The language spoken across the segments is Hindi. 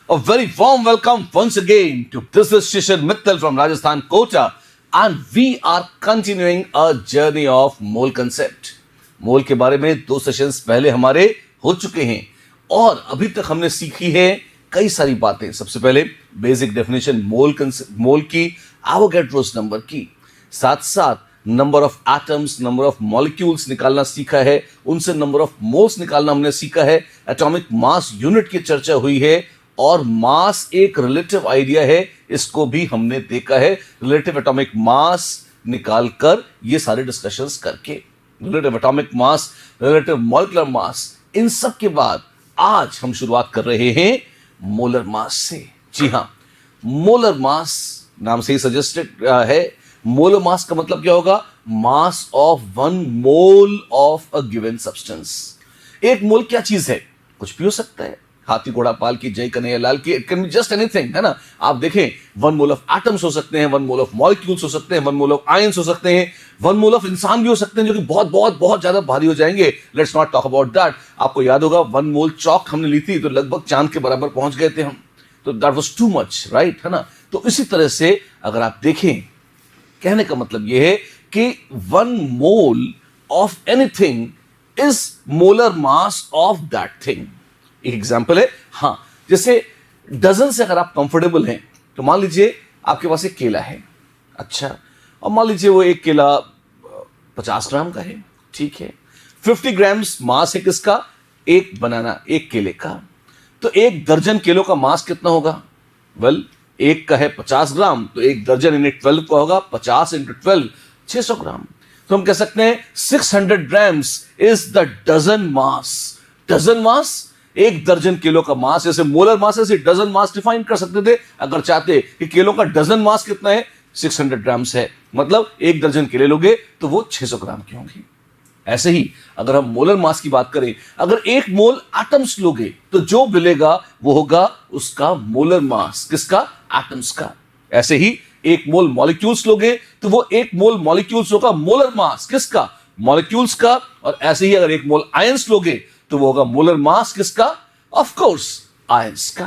A very warm welcome once again to this is Shishir Mittal from Rajasthan Kota, and we are continuing a journey of mole concept. मोल के बारे में 2 सेशंस पहले हमारे हो चुके हैं और अभी तक हमने सीखी है कई सारी बातें. सबसे पहले बेसिक डेफिनेशन मोल की, एवोगैड्रोस नंबर की, साथ साथ number of atoms, number of molecules निकालना सीखा है, उनसे नंबर ऑफ मोल्स निकालना हमने सीखा है. एटॉमिक मास यूनिट की चर्चा हुई है और मास एक रिलेटिव आइडिया है, इसको भी हमने देखा है. रिलेटिव एटॉमिक मास निकालकर ये सारे डिस्कशंस करके, relative atomic mass, relative molecular mass, इन सब के बाद आज हम शुरुआत कर रहे हैं मोलर मास से. जी हां, मोलर मास नाम से ही सजेस्टेड है. मोलर मास का मतलब क्या होगा? मास of 1 mole of a given substance. एक मोल क्या चीज है? कुछ भी हो सकता है. हाथी घोड़ा पाल की, जय कन्हैया लाल की, it can be just anything, है ना. आप देखें 1 मोल ऑफ एटम्स हो सकते हैं, 1 मोल ऑफ मॉलिक्यूल्स हो सकते हैं, 1 मोल ऑफ आयंस हो सकते हैं, 1 मोल ऑफ इंसान भी हो सकते हैं जो कि बहुत बहुत बहुत ज्यादा भारी हो जाएंगे. Let's not talk about that. आपको याद होगा 1 मोल चौक हमने ली थी तो लगभग चांद के बराबर पहुंच गए थे हम. तो that was too much, right, है ना. तो इसी तरह से अगर आप देखें, कहने का मतलब यह है कि 1 mole of anything is molar mass of that thing. एक एग्जाम्पल है, हाँ, जैसे डजन से अगर आप कंफर्टेबल हैं तो मान लीजिए आपके पास एक केला है. अच्छा, और मान लीजिए वो एक केला 50 ग्राम का है. ठीक है, 50 ग्राम्स मास है किसका? एक बनाना, एक केले का. तो 1 दर्जन केलों का मास कितना होगा? वेल, एक का है 50 ग्राम तो 1 दर्जन इन 12 का होगा 50 इंटू 12, 600 ग्राम. तो हम कह सकते हैं 600 grams is the dozen mass. Dozen mass 1 दर्जन किलो का मास. जैसे मोलर मास से डजन मास डिफाइन कर सकते थे अगर चाहते कि केलों का डजन मास कितना है, 600 ग्राम्स है. मतलब 1 दर्जन केले लोगे तो वो 600 ग्राम के होंगे. ऐसे ही अगर हम मोलर मास की बात करें, अगर 1 मोल एटम्स लोगे तो जो मिलेगा वो होगा उसका मोलर मास. किसका? एटम्स का. ऐसे ही 1 मोल मॉलिक्यूल्स लोगे तो वो 1 मोल मॉलिक्यूल्स होगा मोलर मास. किसका? मॉलिक्यूल्स का. और ऐसे ही अगर 1 मोल आयंस लोगे तो वो होगा मोलर मास. किसका? ऑफ कोर्स आयंस का.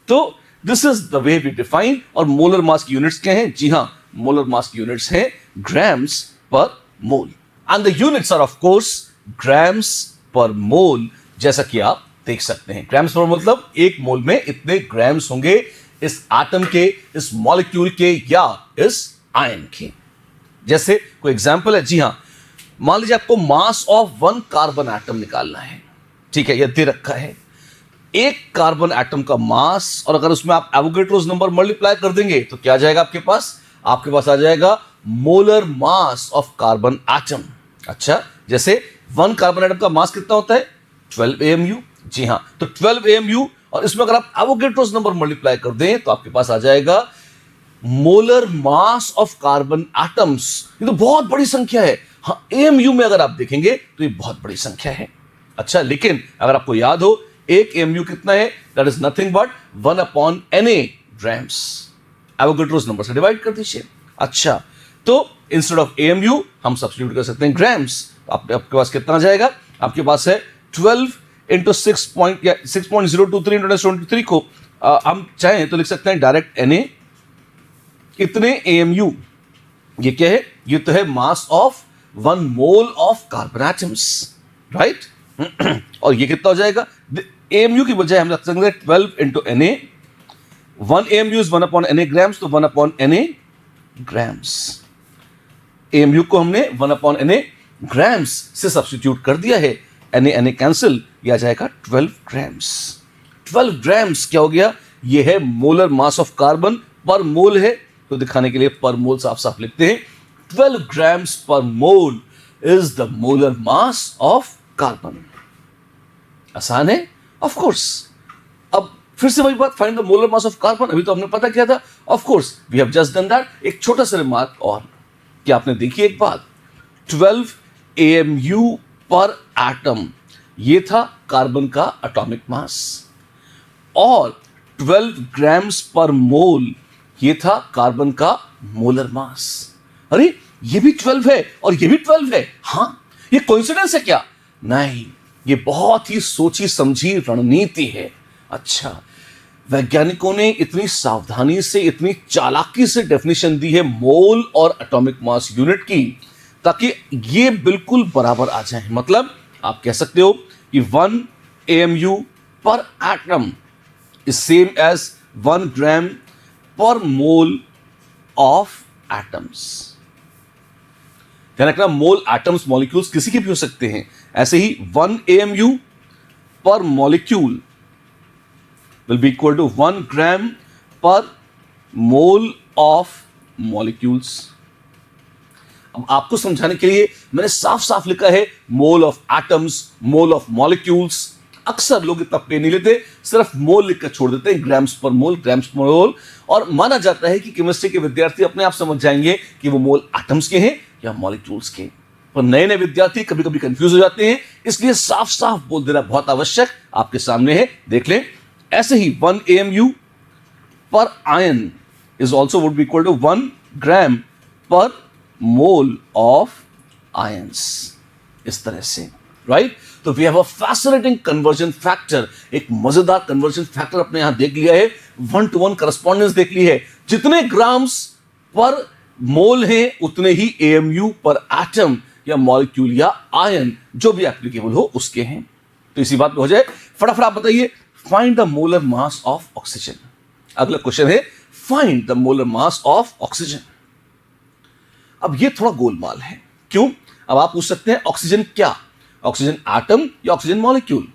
तो this is the way we define. और मोलर मास की यूनिट्स क्या हैं? जी हां, मोलर मास की यूनिट्स हैं grams per mole. And the units are of course grams per mole, जैसा कि आप देख सकते हैं. ग्राम्स पर मतलब 1 मोल में इतने ग्राम्स होंगे इस एटम के, इस मॉलिक्यूल के या इस आयन के. जैसे कोई एग्जांपल है, जी हां, मान लीजिए आपको मास ऑफ 1 कार्बन एटम निकालना है. ठीक है, यह दे रखा है 1 कार्बन एटम का मास, और अगर उसमें आप एवोगैड्रोस नंबर मल्टीप्लाई कर देंगे तो क्या आ जाएगा आपके पास? आपके पास आ जाएगा molar mass of carbon atom. अच्छा, जैसे 1 कार्बन एटम का मास कितना होता है? 12 AMU. जी हां, तो 12 AMU, और इसमें अगर आप एवोगैड्रोस नंबर मल्टीप्लाई कर दें तो आपके पास आ जाएगा molar mass of carbon atoms. ये तो बहुत बड़ी संख्या है. हाँ, AMU में अगर आप देखेंगे तो ये बहुत बड़ी संख्या है. अच्छा, लेकिन अगर आपको याद हो 1 AMU कितना है? That is nothing but 1/Na grams. Avogadro's number से डिवाइड कर दीजिए. अच्छा, तो इंस्टेड ऑफ AMU हम सब्स्टिट्यूट कर सकते हैं ग्राम्स. आपके पास कितना आ जाएगा? आपके पास है 12 इंटू 6.023 इंटू 1023 को हम चाहें तो लिख सकते हैं डायरेक्ट Na. कितने AMU? ये क्या है? ये तो है मास of 1 mole of carbon atoms, right. और ये कितना हो जाएगा? AMU की बजाय हम रख सकते हैं 12 into Na. 1 AMU is 1/Na grams, तो 1/Na ग्राम्स. AMU को हमने 1/Na ग्राम्स से सब्स्टिट्यूट कर दिया है. Na कैंसिल, यह आ जाएगा 12 ग्राम्स. 12 ग्राम्स क्या हो गया? यह है मोलर मास ऑफ कार्बन पर मोल है. तो दिखाने के लिए पर मोल साफ साफ लिखते हैं 12 grams per mole is the molar mass of carbon. आसान है, ऑफ कोर्स. अब फिर से वही बात, find the molar mass of carbon. अभी तो हमने पता किया था. Of course we have just done that. एक छोटा सा रिमार्क और, कि आपने देखी एक बात, 12 AMU पर एटम, ये था कार्बन का एटॉमिक मास, और 12 ग्राम्स पर मोल ये था कार्बन का मोलर मास. अरे ये भी 12 है और ये भी 12 है. हां, ये कोइंसिडेंस है क्या? नहीं, ये बहुत ही सोची समझी रणनीति है. अच्छा, वैज्ञानिकों ने इतनी सावधानी से, इतनी चालाकी से डेफिनेशन दी है मोल और एटॉमिक मास यूनिट की, ताकि ये बिल्कुल बराबर आ जाए। मतलब आप कह सकते हो कि 1 AMU per atom is same as 1 gram per mole of atoms. ध्यान रखना, मोल एटम्स मॉलिक्यूल्स किसी के भी हो सकते हैं। ऐसे ही 1 AMU per molecule will be equal to 1 gram per mole of molecules। अब आपको समझाने के लिए मैंने साफ साफ लिखा है mole of atoms, mole of molecules. अक्सर लोग इतना पे नहीं लेते, सिर्फ मोल लिखकर छोड़ देते हैं, ग्राम्स पर मोल, ग्राम्स पर मोल, और माना जाता है कि केमिस्ट्री के विद्यार्थी अपने आप समझ जाएंगे कि वो मोल एटम्स के हैं या मॉलिक्यूल्स के। पर नए नए विद्यार्थी कभी कभी कंफ्यूज हो जाते हैं, इसलिए साफ साफ बोल देना बहुत आवश्यक आपके सामने है, देख लें। ऐसे ही 1 AMU per ion is also would be equal to 1 gram per mole of ions. इस तरह से, राइट? तो we have a fascinating conversion factor, एक मजेदार कन्वर्जन फैक्टर अपने यहां देख लिया है, 1-to-1 करस्पॉन्डेंस देख ली है। जितने ग्राम्स पर मोल हैं उतने ही AMU पर एटम या मॉलिक्यूल या आयन जो भी एप्लीकेबल हो उसके हैं। तो इसी बात पे हो जाए, फटाफट आप बताइए, find the molar mass of oxygen. अगला क्वेश्चन है find the molar mass of oxygen. अब ये थोड़ा गोलमाल है, क्यों? अब आप पूछ सकते हैं ऑक्सीजन क्या, ऑक्सीजन एटम या ऑक्सीजन मॉलिक्यूल?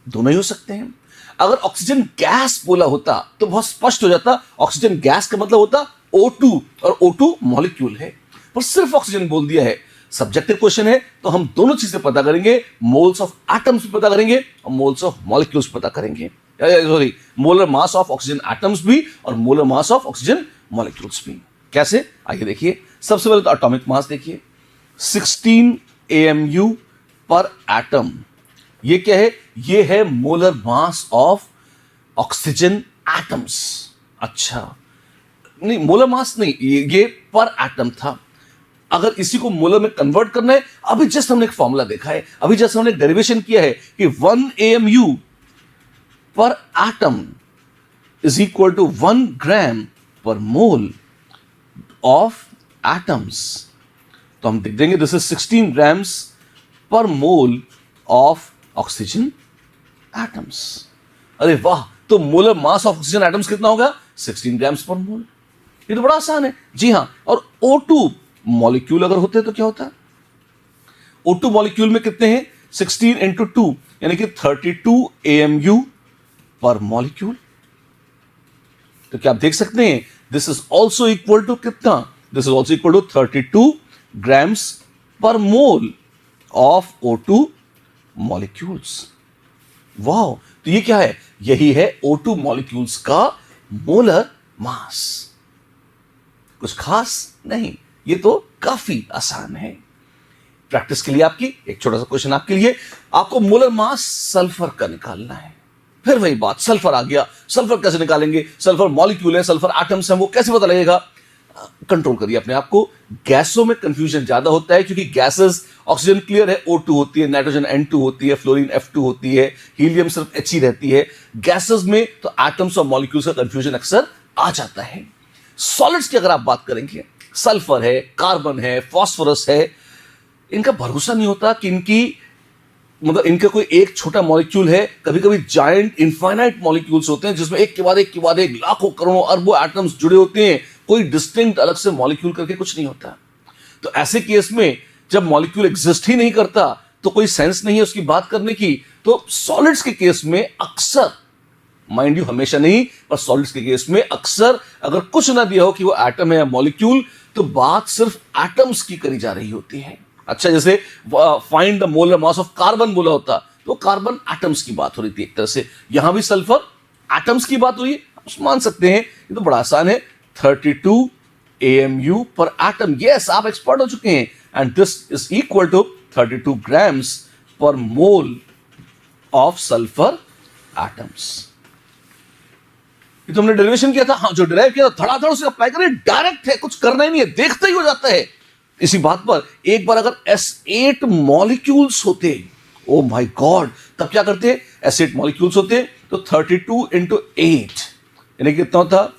दोनों ही हो सकते हैं। अगर ऑक्सीजन गैस बोला होता तो बहुत स्पष्ट हो जाता, ऑक्सीजन गैस का मतलब होता O2 और O2 मॉलिक्यूल है, पर सिर्फ ऑक्सीजन बोल दिया है। सब्जेक्टिव क्वेश्चन है तो हम दोनों चीजें पता करेंगे, मोल्स ऑफ एटम्स भी पता करेंगे और मोल्स ऑफ मॉलिक्यूल्स पता करेंगे, sorry molar mass of oxygen atoms भी और molar mass of oxygen molecules भी। कैसे? आइए देखिए। सबसे पहले तो एटॉमिक मास देखिए, 16 AMU पर एटम। ये क्या है? ये है molar mass of oxygen atoms. अच्छा, नहीं मोलर मास नहीं, ये पर एटम था। अगर इसी को मोलर में कन्वर्ट करना है, अभी जस्ट हमने एक फॉर्मूला देखा है, अभी जस्ट हमने डेरिवेशन किया है कि 1 AMU per atom is equal to 1 gram per mole of atoms. तो हम देख देंगे this is 16 grams per mole of oxygen atoms. अरे वाह, तो molar mass of oxygen atoms कितना होगा? 16 ग्राम्स पर मोल। ये तो बड़ा आसान है। जी हां, और O2 मॉलिक्यूल अगर होते तो क्या होता है? O2 मॉलिक्यूल में कितने हैं? 16 into 2 यानी कि 32 AMU पर मॉलिक्यूल। तो क्या आप देख सकते हैं this is also equal to कितना? This is also equal to 32 grams per mole of O2 molecules. वाह, तो ये क्या है? यही है O2 मॉलिक्यूल्स का मोलर मास। कुछ खास नहीं, ये तो काफी आसान है। प्रैक्टिस के लिए आपकी एक छोटा सा क्वेश्चन आपके लिए, आपको मोलर मास सल्फर का निकालना है। फिर वही बात, सल्फर आ गया, सल्फर कैसे निकालेंगे? सल्फर मॉलिक्यूल है, सल्फर एटम्स हैं, वो कैसे पता लगेगा? कंट्रोल करिए अपने आप को। गैसों में कंफ्यूजन ज्यादा होता है क्योंकि गैसेस, ऑक्सीजन क्लियर है O2 होती है, नाइट्रोजन N2 होती है, फ्लोरीन F2 होती है, हीलियम सिर्फ H ही रहती है। गैसेस में तो एटम्स और मॉलिक्यूल्स का कंफ्यूजन अक्सर आ जाता है। सॉलिड्स की अगर आप बात करेंगे, सल्फर है, कार्बन है, फास्फोरस है, इनका भरोसा नहीं होता कि मतलब इनका कोई एक छोटा मॉलिक्यूल है। कभी कभी जायंट इनफाइनाइट मॉलिक्यूल्स होते हैं जिसमें एक के बाद एक लाखों करोड़ों अरबों एटम्स जुड़े होते हैं, कोई डिस्टिंक्ट अलग से मॉलिक्यूल करके कुछ नहीं होता। तो ऐसे केस में जब मॉलिक्यूल एग्जिस्ट ही नहीं करता तो कोई सेंस नहीं है उसकी बात करने की। तो सॉलिड्स के केस में अक्सर, माइंड यू हमेशा नहीं, पर सॉलिड्स के केस में अक्सर अगर कुछ ना दिया हो कि वो एटम है या मॉलिक्यूल, तो बात सिर्फ एटम्स की करी जा रही होती है। अच्छा, जैसे find the molar mass of carbon बोला होता तो कार्बन एटम्स की बात हो रही थी एक तरह से, यहां भी सल्फर एटम्स की बात हुई। आप मान सकते हैं ये तो बड़ा आसान है, 32 AMU पर एटम। यस, आप एक्सपर्ट हो चुके हैं। And this is equal to 32 grams per mole of sulphur atoms. ये तो हमने डेरिवेशन किया था। हाँ, जो डिराइव किया था धड़ाधड़ उसे अप्लाई करें, डायरेक्ट है, कुछ करना ही नहीं है, देखते ही हो जाता है। इसी बात पर एक बार अगर S8 मॉलिक्यूल्स होते, ओ माय गॉड, तब क्या करते? S8 मॉलिक्यूल्स होते तो 32 into 8 यानी कितना होता,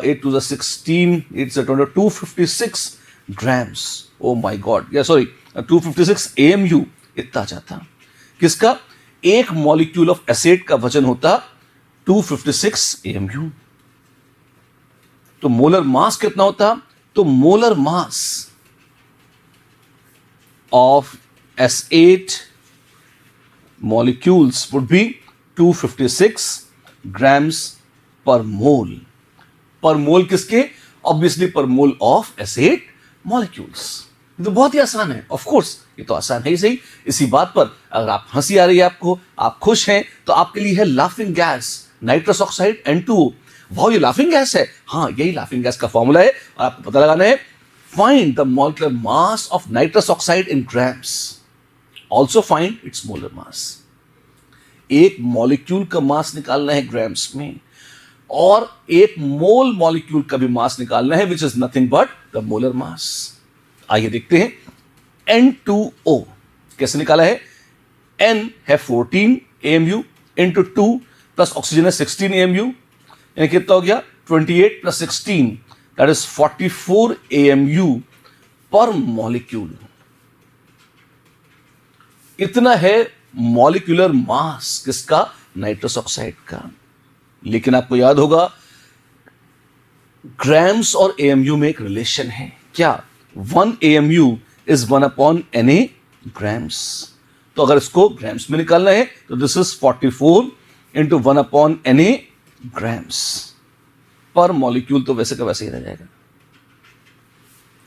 8 to the 16, 8 to the 20, 256 grams. O my God, या सॉरी 256 AMU इतना जाता। किसका? एक मॉलिक्यूल ऑफ एसिड का वजन होता 256 AMU। तो मोलर मास कितना होता? तो molar mass of S8 molecules would be 256 grams per mole। पर मोल किसके? ऑब्वियसली पर मोल ऑफ S8 molecules। ये तो बहुत ही आसान है, ऑफ कोर्स ये तो आसान है ही सही। इसी बात पर अगर आप हंसी आ रही है आपको, आप खुश हैं, तो आपके लिए है laughing gas nitrous oxide N2O। वाह, ये लाफिंग गैस है। हाँ, यही लाफिंग गैस का फॉर्मूला है और आपको पता लगाना है, find the molecular mass of nitrous oxide in grams, also find its molar mass. एक मॉलिक्यूल का मास निकालना है ग्राम्स में, और एक मोल मॉलिक्यूल का भी मास निकालना है, which is nothing but the molar मास। आइए देखते हैं N2O कैसे निकाला है। N है 14 AMU इंटू 2 प्लस ऑक्सीजन है 16 AMU, यानी कितना हो गया 28 plus 16, that is 44 AMU per molecule. इतना है मॉलिक्यूलर मास किसका? नाइट्रस ऑक्साइड का। लेकिन आपको याद होगा ग्राम्स और AMU में एक रिलेशन है। क्या? 1 AMU इज 1/Na ग्राम्स। तो अगर इसको ग्राम्स में निकालना है तो this is 44 into 1/Na grams per molecule, तो वैसे का वैसे ही रह जाएगा।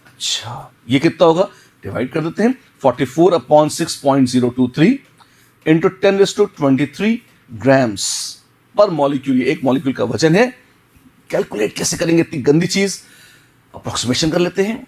अच्छा, ये कितना होगा? डिवाइड कर देते हैं, 44/6.023 इंटू 10⁻23 ग्राम्स पर मॉलिक्यूल। ये एक मॉलिक्यूल का वजन है। कैलकुलेट कैसे करेंगे इतनी गंदी चीज? अप्रोक्सीमेशन कर लेते हैं।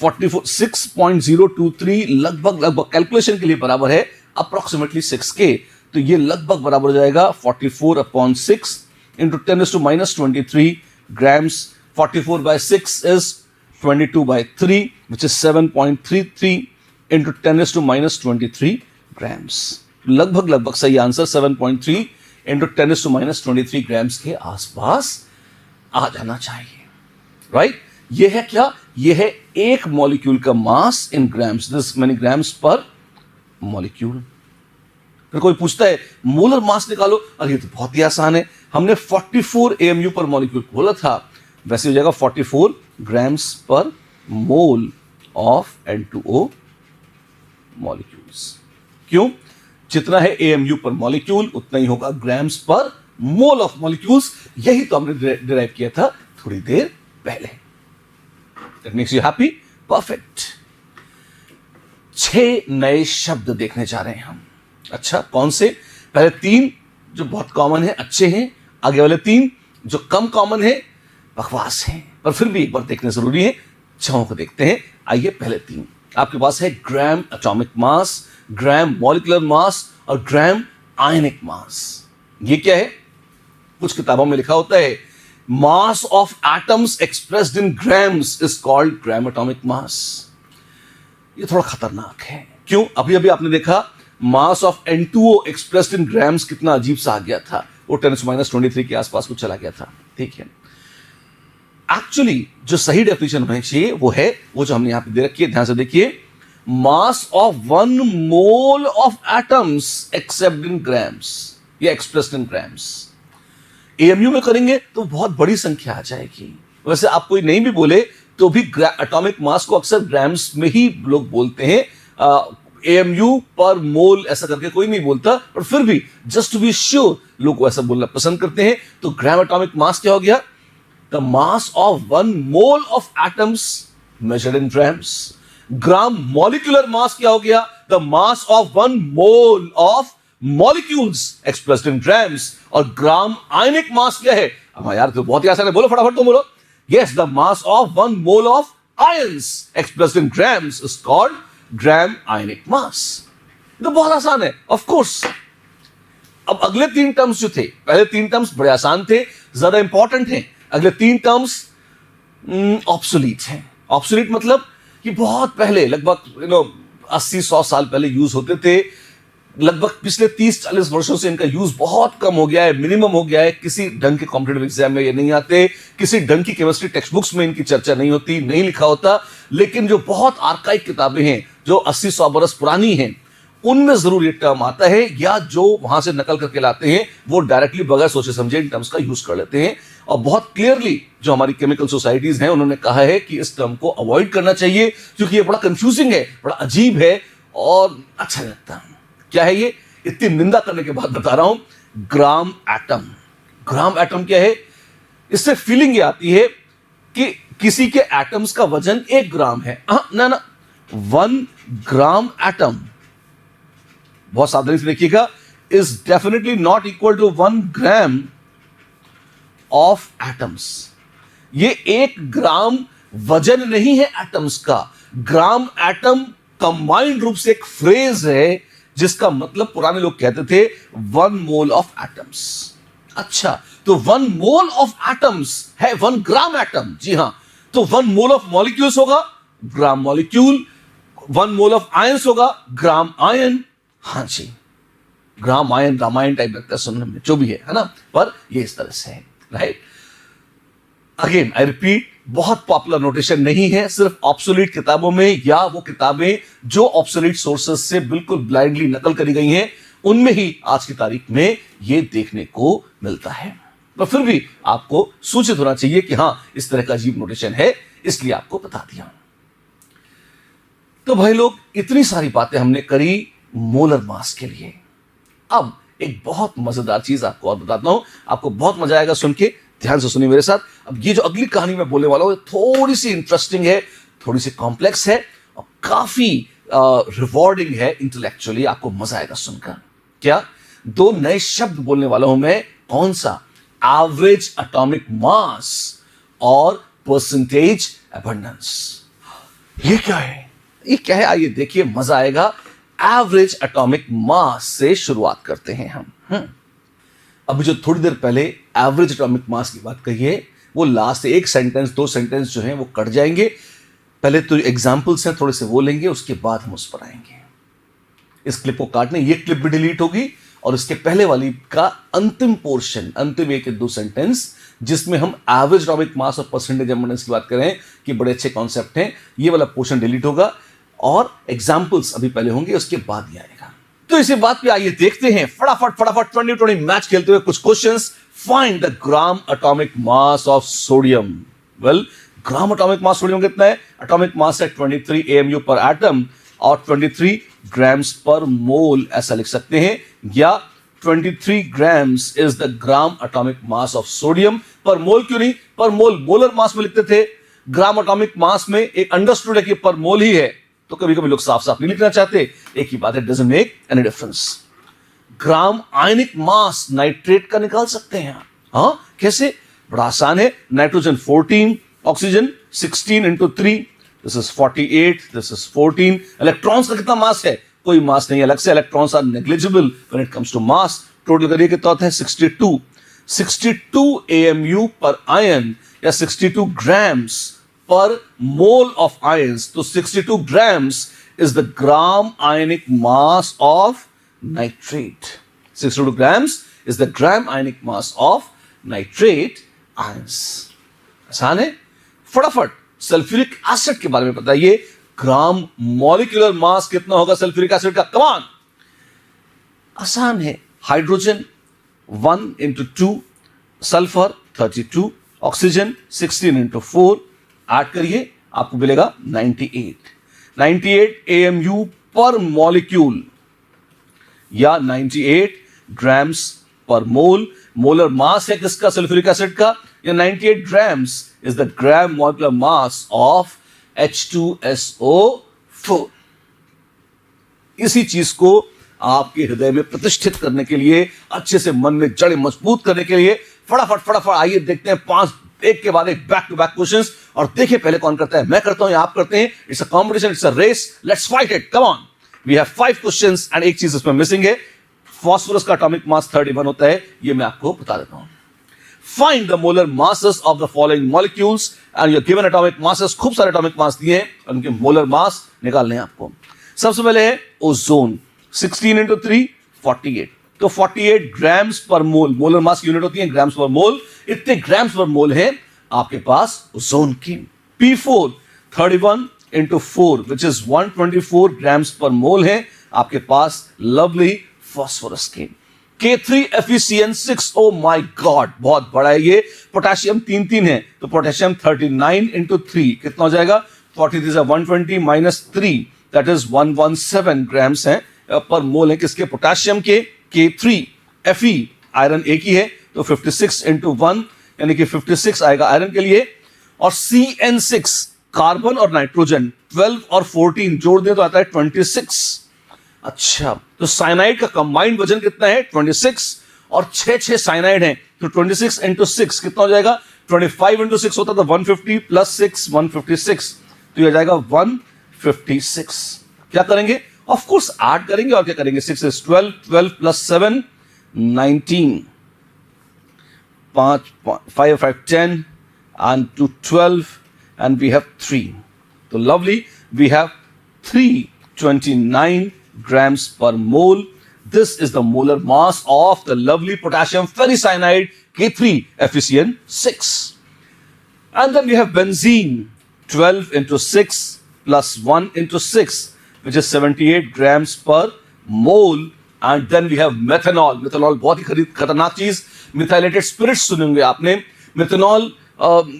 46.023 लगभग कैलकुलेशन के लिए बराबर है अप्रोक्सीमेटली 6 के, तो ये लगभग बराबर हो जाएगा 44/6 into 10⁻23 grams. 44/6 is 22/3 which is 7.33 into 10⁻23 grams. लगभग सही आंसर 7.3 इंटू 10⁻23 ग्राम्स के आसपास आ जाना चाहिए, राइट? ये है क्या? ये है एक मॉलिक्यूल का mass in grams, this many grams per molecule. फिर कोई पूछता है मोलर मास निकालो, अरे ये तो बहुत ही आसान है, हमने 44 AMU पर मॉलिक्यूल बोला था, वैसे हो जाएगा 44 grams per mole of N2O molecules. क्यों? जितना है AMU पर मॉलिक्यूल उतना ही होगा grams per mole of molecules. यही तो हमने डिराइव किया था थोड़ी देर पहले। That makes you happy? Perfect. 6 नए शब्द देखने जा रहे हैं हम। अच्छा, कौन से? पहले 3 जो बहुत कॉमन है, अच्छे हैं। आगे वाले 3 जो कम कॉमन है, बकवास हैं, पर फिर भी एक बार देखने जरूरी है। 6 को देखते हैं। आइए, पहले 3 आपके पास है gram atomic mass, gram molecular mass और ग्राम आयनिक मास। ये क्या है? कुछ किताबों में लिखा होता है मास of atoms expressed in grams is called gram atomic mass. ये थोड़ा खतरनाक है। क्यों? अभी अभी आपने देखा mass of N2O expressed in grams कितना अजीब सा आ गया था, वो 10⁻23 के आसपास कुछ चला गया था। ठीक है, एक्चुअली जो सही डेफिनेशन होनी चाहिए वो है वो जो हमने यहां पे दे रखी है, ध्यान से देखिए, मास of 1 mole of atoms accept in grams या एक्सप्रेस्ड इन ग्राम्स। AMU में करेंगे तो बहुत बड़ी संख्या आ जाएगी। वैसे आप कोई नहीं भी बोले तो भी एटॉमिक मास को अक्सर ग्राम्स में ही लोग बोलते हैं, AMU पर मोल ऐसा करके कोई नहीं बोलता, पर फिर भी जस्ट टू बी श्योर लोग ऐसा बोलना पसंद करते हैं। तो ग्राम एटॉमिक मास क्या हो गया? The mass of 1 mole of atoms measured in grams. Gram molecular mass क्या हो गया? The mass of 1 mole of molecules expressed in grams. और ग्राम आयनिक मास क्या है? अब यार तो बहुत ही आसान है, बोलो फटाफट, तो बोलो। Yes, the mass of 1 mole of ions expressed in grams is called gram ionic mass. तो बहुत आसान है, ऑफ कोर्स। अब अगले 3 टर्म्स जो थे, पहले 3 टर्म्स बड़े आसान थे, ज्यादा इंपॉर्टेंट हैं। अगले 3 टर्म्स ऑब्सोलीट हैं। ऑब्सोलीट मतलब कि बहुत पहले, लगभग 80-100 साल पहले यूज होते थे, लगभग पिछले 30-40 वर्षों से इनका यूज बहुत कम हो गया है, मिनिमम हो गया है। किसी ढंग के कॉम्पिटेटिव एग्जाम में ये नहीं आते, किसी ढंग की केमिस्ट्री टेक्स्ट बुक्स में इनकी चर्चा नहीं होती, नहीं लिखा होता। लेकिन जो बहुत आर्काइक किताबें हैं, जो 80-100 बरस पुरानी हैं, उनमें जरूर ये टर्म आता है, या जो वहां से नकल करके लाते हैं वो डायरेक्टली बगैर सोचे समझे इन टर्म्स का यूज कर लेते हैं। और बहुत क्लियरली जो हमारी केमिकल सोसाइटीज हैं उन्होंने कहा है कि इस टर्म को अवॉइड करना चाहिए, क्योंकि ये बड़ा कंफ्यूजिंग है, बड़ा अजीब है और अच्छा नहीं लगता। क्या है ये? इतनी निंदा करने के बाद बता रहा हूं, ग्राम एटम। ग्राम एटम क्या है? इससे फीलिंग ये आती है कि किसी के एटम्स का वजन 1 ग्राम है। ना ना, 1 ग्राम एटम, बहुत सावधानी से देखिएगा, is definitely not equal to 1 gram of atoms. ये 1 ग्राम वजन नहीं है एटम्स का। ग्राम एटम कंबाइंड रूप से एक फ्रेज है जिसका मतलब पुराने लोग कहते थे 1 मोल ऑफ एटम्स। अच्छा, तो 1 मोल ऑफ एटम्स है 1 ग्राम एटम। जी हां, तो 1 मोल ऑफ मॉलिक्यूल्स होगा gram molecule, 1 mole of ions होगा ग्राम आयन। हाँ जी, ग्राम आयन रामायण टाइप लगता है सुनने में, जो भी है ना, पर ये इस तरह से है, राइट। अगेन आई रिपीट, बहुत पॉपुलर नोटेशन नहीं है, सिर्फ ऑब्सोलीट किताबों में या वो किताबें जो ऑब्सोलीट सोर्सेस से बिल्कुल ब्लाइंडली नकल करी गई हैं उनमें ही आज की तारीख में ये देखने को मिलता है। पर फिर भी आपको सूचित होना चाहिए कि हां, इस तरह का अजीब नोटेशन है, इसलिए आपको बता दिया। तो भाई लोग, इतनी सारी बातें हमने करी मोलर मास के लिए। अब एक बहुत मजेदार चीज आपको और बताता हूं, आपको बहुत मजा आएगा सुन के, ध्यान से सुनिए मेरे साथ। अब ये जो अगली कहानी मैं बोलने वाला हूं थोड़ी सी इंटरेस्टिंग है, थोड़ी सी कॉम्प्लेक्स है और काफी रिवॉर्डिंग है इंटेलेक्चुअली, आपको मजा आएगा सुनकर। क्या? 2 नए शब्द बोलने वाला हूं मैं। कौन सा? एवरेज एटॉमिक मास और परसेंटेज अबंडेंस। ये क्या है? ये क्या है? आइए देखिए, मजा आएगा। एवरेज एटॉमिक मास से शुरुआत करते हैं हम। अभी जो थोड़ी देर पहले एवरेज एटॉमिक मास की बात कही है, वो लास्ट 1 सेंटेंस 2 सेंटेंस जो हैं वो कट जाएंगे। पहले तो एग्जाम्पल्स हैं, थोड़े से वो लेंगे, उसके बाद हम उस पर आएंगे। इस क्लिप को काटने, ये क्लिप भी डिलीट होगी और इसके पहले वाली का अंतिम पोर्शन, अंतिम 1 या 2 सेंटेंस जिसमें हम एवरेज एटॉमिक मास और परसेंटेज अबंडेंस की बात करें कि बड़े अच्छे कॉन्सेप्ट हैं, ये वाला पोर्शन डिलीट होगा और एग्जाम्पल्स अभी पहले होंगे, उसके बाद ही आएगा। तो इसी बात पे आइए देखते हैं फटाफट 2020 मैच खेलते हुए कुछ questions. Find the gram atomic mass of sodium. Well, gram atomic mass sodium कितना है? एटॉमिक मास है 23 AMU पर एटम और 23 ग्राम्स पर मोल, ऐसा लिख सकते हैं, या 23 grams is the gram atomic mass of sodium. पर मोल क्यों नहीं? पर मोल मोलर मास में लिखते थे, ग्राम एटॉमिक मास में एक अंडरस्टूड है कि पर मोल ही है, तो कभी कभी लोग साफ साफ नहीं लिखना चाहते। एक ही बात है, doesn't make any difference. Gram ionic mass nitrate का निकाल सकते हैं। हाँ, कैसे? बड़ा आसान है। Nitrogen 14, oxygen 16 into 3, this is 48, this is 14। Electrons का कितना मास है? कोई मास नहीं अलग से, electrons are negligible when it comes to mass. Total करिए कितना होता है? 62 AMU पर आयन या 62 grams per mole of ions. तो 62 grams is the gram ionic mass of nitrate. 62 grams is the gram ionic mass of nitrate ions. आसान है? फटाफट सल्फ्यूरिक एसिड के बारे में बताइए। ग्राम मॉलिक्यूलर मास कितना होगा सल्फ्यूरिक एसिड का? कम ऑन, आसान है। Hydrogen 1 into 2, sulphur 32, oxygen 16 into 4, add करिए आपको मिलेगा 98 AMU पर मॉलिक्यूल या 98 ग्राम्स पर मोल। मोलर मास है किसका? सल्फ्यूरिक एसिड का। या 98 grams is the gram molecular mass of H2SO4। इसी चीज को आपके हृदय में प्रतिष्ठित करने के लिए, अच्छे से मन में जड़ें मजबूत करने के लिए फटाफट आइए देखते हैं 5 एक के बाद एक बैक टू बैक क्वेश्चंस। और देखिए पहले कौन करता है, मैं करता हूं या आप करते हैं? It's a competition, it's a race, let's fight it, come on. We have 5 questions and एक चीज इसमें मिसिंग है। फास्फोरस का एटॉमिक मास 31 होता है, ये मैं आपको बता देता हूं। Find the molar masses of the following molecules and your given atomic masses. खूब सारे एटॉमिक मास दिए हैं, उनके मोलर मास निकालने हैं आपको। सबसे पहले है ओजोन। 16 इंटू 3 48, तो 48 ग्राम्स पर मोल, मोलर मास यूनिट होती है ग्राम्स पर मोल, इतने ग्राम्स पर मोल है आपके पास ओजोन की। P4 31 into 4 which is 124 grams per मोल है आपके पास लवली फॉस्फोरस की। K3 FeCN6, O my God बहुत बड़ा है ये। पोटेशियम 3 है, तो पोटेशियम 39 इंटू 3 कितना हो जाएगा, 43 120 माइनस 3 दैट इज 117 ग्राम्स है पर मोल है किसके, पोटेशियम के। K3 Fe आयरन एक ही है, तो 56 इंटू 1 यानी कि 56 आएगा आयरन के लिए। और CN6 कार्बन और नाइट्रोजन 12 और 14 जोड़ दें तो आता है 26। अच्छा, तो साइनाइड का कंबाइंड वजन कितना है 26, और 6 साइनाइड हैं, तो 26 इंटू 6 कितना हो जाएगा, 25 इंटू 6 होता था 150 प्लस 6 156, तो यह जाएगा 156। क्या करेंगे, ऑफ कोर्स ऐड करेंगे, और क्या करेंगे, 6 is 12, 12 plus 7 19, 5 5 10 and to 12 and we have 3, so lovely, we have 329 grams per mole. This is the molar mass of the lovely potassium ferricyanide K3 FeCN6. And then we have benzene 12 into 6 plus 1 into 6 which is 78 grams per mole. And then we have methanol. Methanol बहुत ही खतरनाक चीज, मिथाइलेटेड स्पिरिट्स सुने होंगे आपने। मिथेनॉल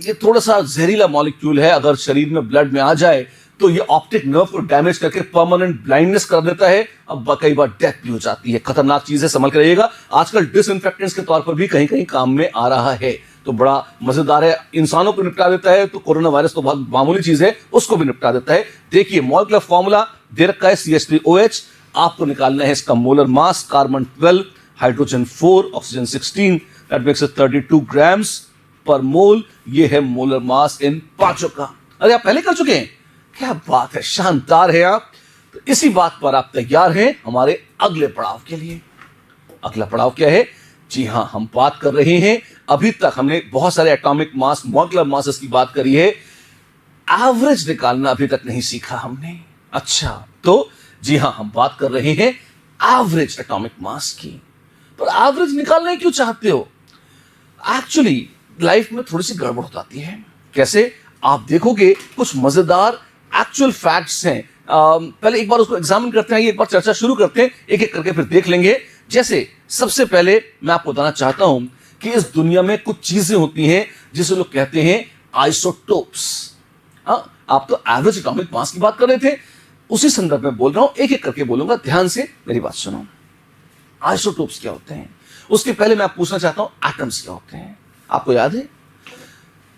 ये थोड़ा सा जहरीला मॉलिक्यूल है, अगर शरीर में ब्लड में आ जाए तो ये ऑप्टिक नर्व को डैमेज करके परमानेंट ब्लाइंडनेस कर देता है, अब कई बार डेथ भी हो जाती है। खतरनाक चीज है, संभल कर रहिएगा। आजकल डिसइंफेक्टेंट्स के तौर पर भी कहीं कहीं काम में आ रहा है, तो बड़ा मजेदार है। इंसानों को निपटा देता है, तो कोरोना वायरस तो बहुत मामूली चीज है, उसको भी निपटा देता है। देखिए मॉलिक्यूलर फॉर्मूला दे रखा है CH3OH, आपको निकालना है इसका molar mass, carbon 12, hydrogen 4, oxygen 16, that makes it 32 grams per मोल। ये है मोलर मास इन पांचों का। अरे आप पहले कर चुके हैं, क्या बात है, शानदार है आप। तो इसी बात पर आप तैयार हैं हमारे अगले पड़ाव के लिए। अगला पड़ाव क्या है, जी हां, हम बात कर रहे हैं, अभी तक हमने बहुत सारे एटॉमिक मास, मॉलिक्यूलर मासेस की बात करी है, एवरेज निकालना अभी तक नहीं सीखा हमने। अच्छा, तो जी हां, हम बात कर रहे हैं एवरेज एटॉमिक मास की। पर एवरेज निकालना क्यों चाहते हो, एक्चुअली लाइफ में थोड़ी सी गड़बड़ हो जाती है। कैसे, आप देखोगे कुछ मजेदार एक्चुअल फैक्ट्स हैं। पहले एक बार उसको एग्जामिन करते हैं, एक बार चर्चा शुरू करते हैं, एक एक करके फिर देख लेंगे। जैसे सबसे पहले मैं आपको बताना चाहता हूं कि इस दुनिया में कुछ चीजें होती हैं जिसे लोग कहते हैं आइसोटोप्स। आप तो एवरेज एटॉमिक मास की बात कर रहे थे, उसी संदर्भ में बोल रहा हूं, एक एक करके बोलूंगा, ध्यान से मेरी बात सुनो। आइसोटोप्स क्या होते हैं, उसके पहले मैं पूछना चाहता हूं एटम्स क्या होते हैं। आपको याद है,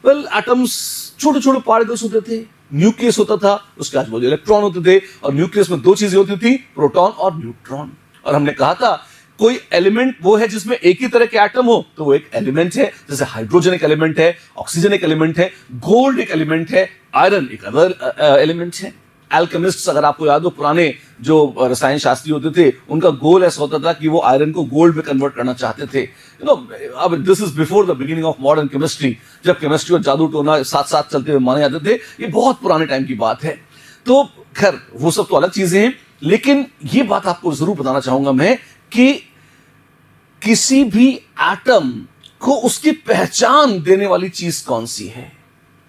वेल एटम्स छोटे छोटे पार्टिकल्स होते थे, न्यूक्लियस होता था, उसके आजू-बाजू इलेक्ट्रॉन होते थे, और न्यूक्लियस में दो चीजें होती थी, प्रोटॉन और न्यूट्रॉन। और हमने कहा था कोई एलिमेंट वो है जिसमें एक ही तरह के एटम हो, तो वो एक एलिमेंट है। जैसे हाइड्रोजन एक एलिमेंट है, ऑक्सीजन एक एलिमेंट है, गोल्ड एक एलिमेंट है, आयरन एक अदर एलिमेंट है। एल्केमिस्ट्स, अगर आपको याद हो, पुराने जो रसायन शास्त्री होते थे, उनका गोल ऐसा होता था कि वो आयरन को गोल्ड में कन्वर्ट करना चाहते थे। अब this is before the beginning of modern chemistry, जब केमिस्ट्री और जादू टोना साथ साथ चलते हुए माने जाते थे। ये बहुत पुराने टाइम की बात है। तो खैर वो सब तो अलग चीजें हैं, लेकिन ये बात आपको जरूर बताना चाहूंगा मैं कि किसी भी एटम को उसकी पहचान देने वाली चीज कौन सी है।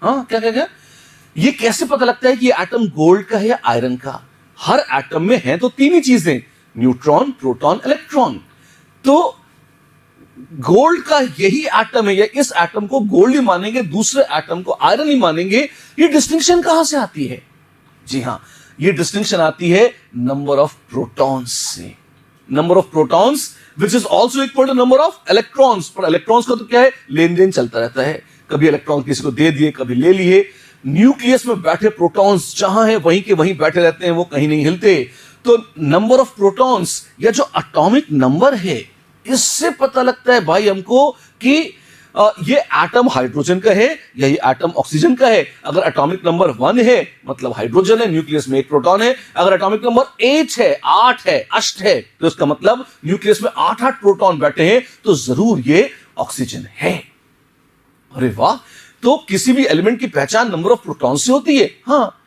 क्या क्या क्या, ये कैसे पता लगता है कि ये एटम गोल्ड का है या आयरन का। हर एटम में है तो तीन ही चीजें, न्यूट्रॉन, प्रोटॉन, इलेक्ट्रॉन। तो गोल्ड का यही एटम है, या इस एटम को गोल्ड ही मानेंगे, दूसरे एटम को आयरन ही मानेंगे। ये डिस्टिंक्शन कहां से आती है, जी हां, ये डिस्टिंक्शन आती है नंबर ऑफ प्रोटॉन्स से। Number of protons which is also equal to number of electrons. पर इलेक्ट्रॉन्स का तो क्या है, लेन देन चलता रहता है, कभी इलेक्ट्रॉन किसी को दे दिए, कभी ले लिए। न्यूक्लियस में बैठे प्रोटॉन्स जहां है वहीं के वहीं बैठे रहते हैं, वो कहीं नहीं हिलते। तो नंबर ऑफ प्रोटॉन्स या जो एटॉमिक नंबर है, इससे पता लगता है भाई हमको कि ये एटम हाइड्रोजन का है या ये एटम ऑक्सीजन का है। अगर एटॉमिक नंबर 1 है मतलब हाइड्रोजन है, न्यूक्लियस में एक प्रोटॉन है। अगर एटॉमिक नंबर 8 है, 8 है, अष्ट है, तो इसका मतलब न्यूक्लियस में 8 प्रोटॉन बैठे हैं, तो जरूर ये ऑक्सीजन है। अरे वाह, तो किसी भी एलिमेंट की पहचान नंबर ऑफ प्रोटॉन से होती है। हाँ,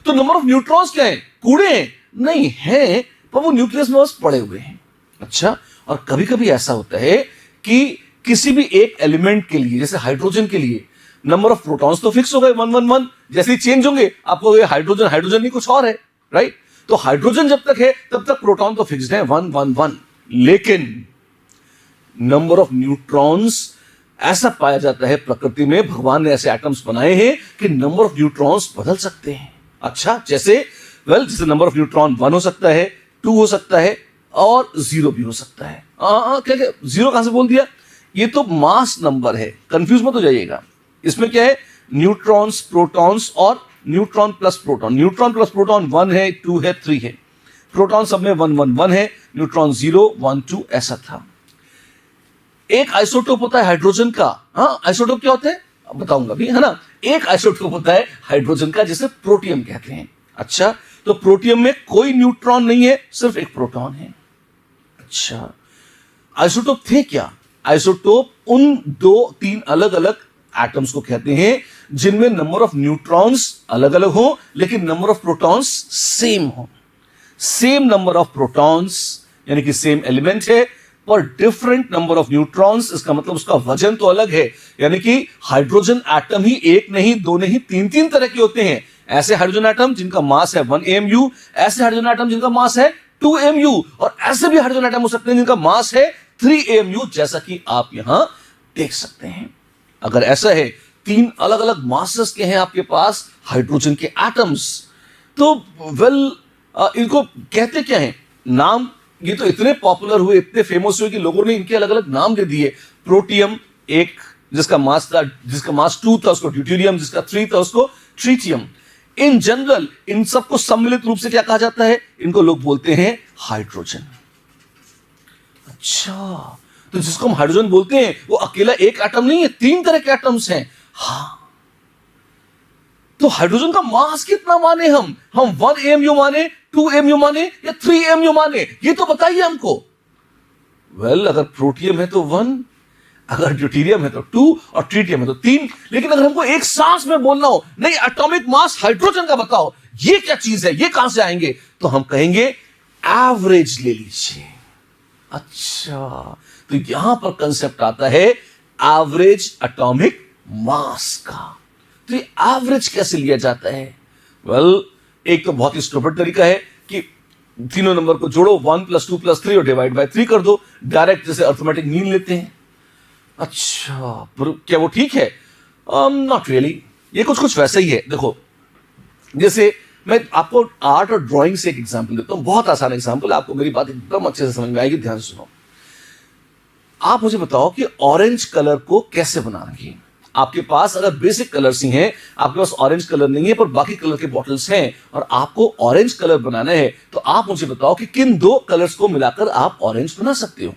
तो नंबर ऑफ न्यूट्रॉन्स क्या है, कूड़े हैं? नहीं है, पर वो न्यूक्लियस में बस पड़े हुए हैं। अच्छा, और कभी कभी ऐसा होता है कि किसी भी एक एलिमेंट के लिए, जैसे हाइड्रोजन के लिए, नंबर ऑफ प्रोटॉन्स तो फिक्स हो गए 111, जैसे ही चेंज होंगे आपको ये हाइड्रोजन हाइड्रोजन नहीं कुछ और है, राइट? तो हाइड्रोजन जब तक है तब तक प्रोटॉन तो फिक्स्ड है 111, लेकिन नंबर ऑफ न्यूट्रॉन्स, ऐसा पाया जाता है प्रकृति में, भगवान ने ऐसे एटम्स बनाए हैं कि नंबर ऑफ न्यूट्रॉन्स बदल सकते हैं। अच्छा, जैसे जैसे नंबर ऑफ न्यूट्रॉन 1 हो सकता है, 2 हो सकता है और 0 भी हो सकता है। क्या 0 कहां से बोल दिया? ये तो मास नंबर है, कंफ्यूज मत हो जाइएगा। इसमें क्या है? न्यूट्रॉन्स, प्रोटॉन्स और neutron plus proton. Neutron plus proton 1 है, 2 है, 3 है। प्रोटॉन सब में 1 1 1 है, न्यूट्रॉन 0 1 2 ऐसा था। एक आइसोटोप होता है हाइड्रोजन का। आइसोटोप क्या होता है बताऊंगा भी, है ना। एक आइसोटोप होता है हाइड्रोजन का जिसे प्रोटियम कहते हैं। अच्छा, तो प्रोटियम में कोई न्यूट्रॉन नहीं है, सिर्फ एक प्रोटॉन है। अच्छा, आइसोटोप थे क्या? आइसोटोप उन 2-3 अलग अलग एटम्स को कहते हैं जिनमें नंबर ऑफ न्यूट्रॉन्स अलग अलग हो लेकिन नंबर ऑफ प्रोटॉन्स सेम हो। सेम नंबर ऑफ प्रोटॉन्स यानी कि सेम एलिमेंट है पर डिफरेंट नंबर ऑफ न्यूट्रॉन्स, इसका मतलब उसका वजन तो अलग है। यानी कि हाइड्रोजन एटम ही एक नहीं, 2 नहीं, 3 तरह के होते हैं। ऐसे हाइड्रोजन एटम जिनका मास है 1 AMU, ऐसे हाइड्रोजन एटम जिनका मास है 2 AMU, और ऐसे भी हाइड्रोजन एटम हो सकते हैं जिनका मास है 3 AMU, जैसा कि आप यहां देख सकते हैं। अगर ऐसा है 3 अलग अलग मासेस के हैं आपके पास हाइड्रोजन के एटम्स, तो इनको कहते क्या है? नाम ये तो इतने पॉपुलर हुए, इतने फेमस हुए कि लोगों ने इनके अलग अलग नाम दे दिए। प्रोटियम एक, जिसका मास 2 था उसको ड्यूटेरियम, जिसका 3 था उसको ट्रीटियम। इन जनरल इन सबको सम्मिलित रूप से क्या कहा जाता है? इनको लोग बोलते हैं हाइड्रोजन। अच्छा, तो जिसको हम हाइड्रोजन बोलते हैं वो अकेला एक एटम नहीं है, 3 तरह के एटम्स हैं। हाँ, तो हाइड्रोजन का मास कितना माने? हम 1 AMU माने, 2 AMU माने या 3 AMU माने? ये तो बताइए हमको। अगर प्रोटियम है तो 1, अगर ड्यूटेरियम है तो 2 और ट्रीटियम है तो 3। लेकिन अगर हमको एक सांस में बोलना हो, नहीं एटॉमिक मास हाइड्रोजन का बताओ, ये क्या चीज है, ये कहां से आएंगे? तो हम कहेंगे एवरेज ले लीजिए। अच्छा, तो यहां पर कंसेप्ट आता है एवरेज एटॉमिक मास का। तो ये एवरेज कैसे लिया जाता है? एक तो बहुत ही स्टूपिड तरीका है कि तीनों नंबर को जोड़ो, 1 + 2 + 3 और डिवाइड बाय 3 कर दो, डायरेक्ट जैसे अर्थमेटिक मीन लेते हैं। अच्छा, पर क्या वो ठीक है? Not really. ये कुछ वैसा ही है। देखो, जैसे मैं आपको आर्ट और ड्राइंग से एक एग्जांपल देता हूं, बहुत आसान एग्जांपल, आपको मेरी बात एकदम अच्छे से समझ में आएगी, ध्यान से सुनो। आप मुझे बताओ कि ऑरेंज कलर को कैसे बनाएंगे? आपके पास अगर बेसिक कलर्स ही हैं, आपके पास ऑरेंज कलर नहीं है पर बाकी कलर के बॉटल्स हैं, और आपको ऑरेंज कलर बनाना है, तो आप मुझे बताओ कि किन 2 कलर्स को मिलाकर आप ऑरेंज बना सकते हो?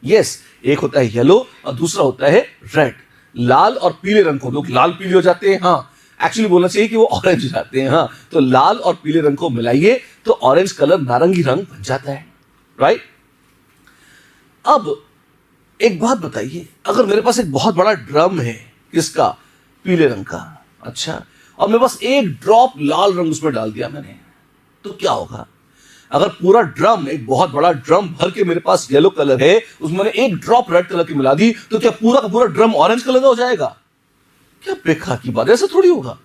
यस, एक होता है येलो और दूसरा होता है रेड। लाल और पीले रंग को, लोग लाल पीले हो जाते हैं, हाँ, एक्चुअली बोलना चाहिए कि वो ऑरेंज हो जाते हैं। हाँ, तो लाल और पीले रंग को मिलाइए तो ऑरेंज कलर नारंगी रंग बन जाता है, राइट? अब एक बात बताइए, अगर मेरे पास एक बहुत बड़ा ड्रम है, किसका? पीले रंग का। अच्छा, और मेरे पास एक ड्रॉप लाल रंग उसमें डाल दिया मैंने, तो क्या होगा? अगर पूरा ड्रम, एक बहुत बड़ा ड्रम भर के मेरे पास येलो कलर है, उसमें मैंने एक ड्रॉप रेड कलर की मिला दी, तो क्या पूरा का पूरा ड्रम ऑरेंज कलर का हो जाएगा? क्या बेकार की बात है, ऐसा थोड़ी होगा।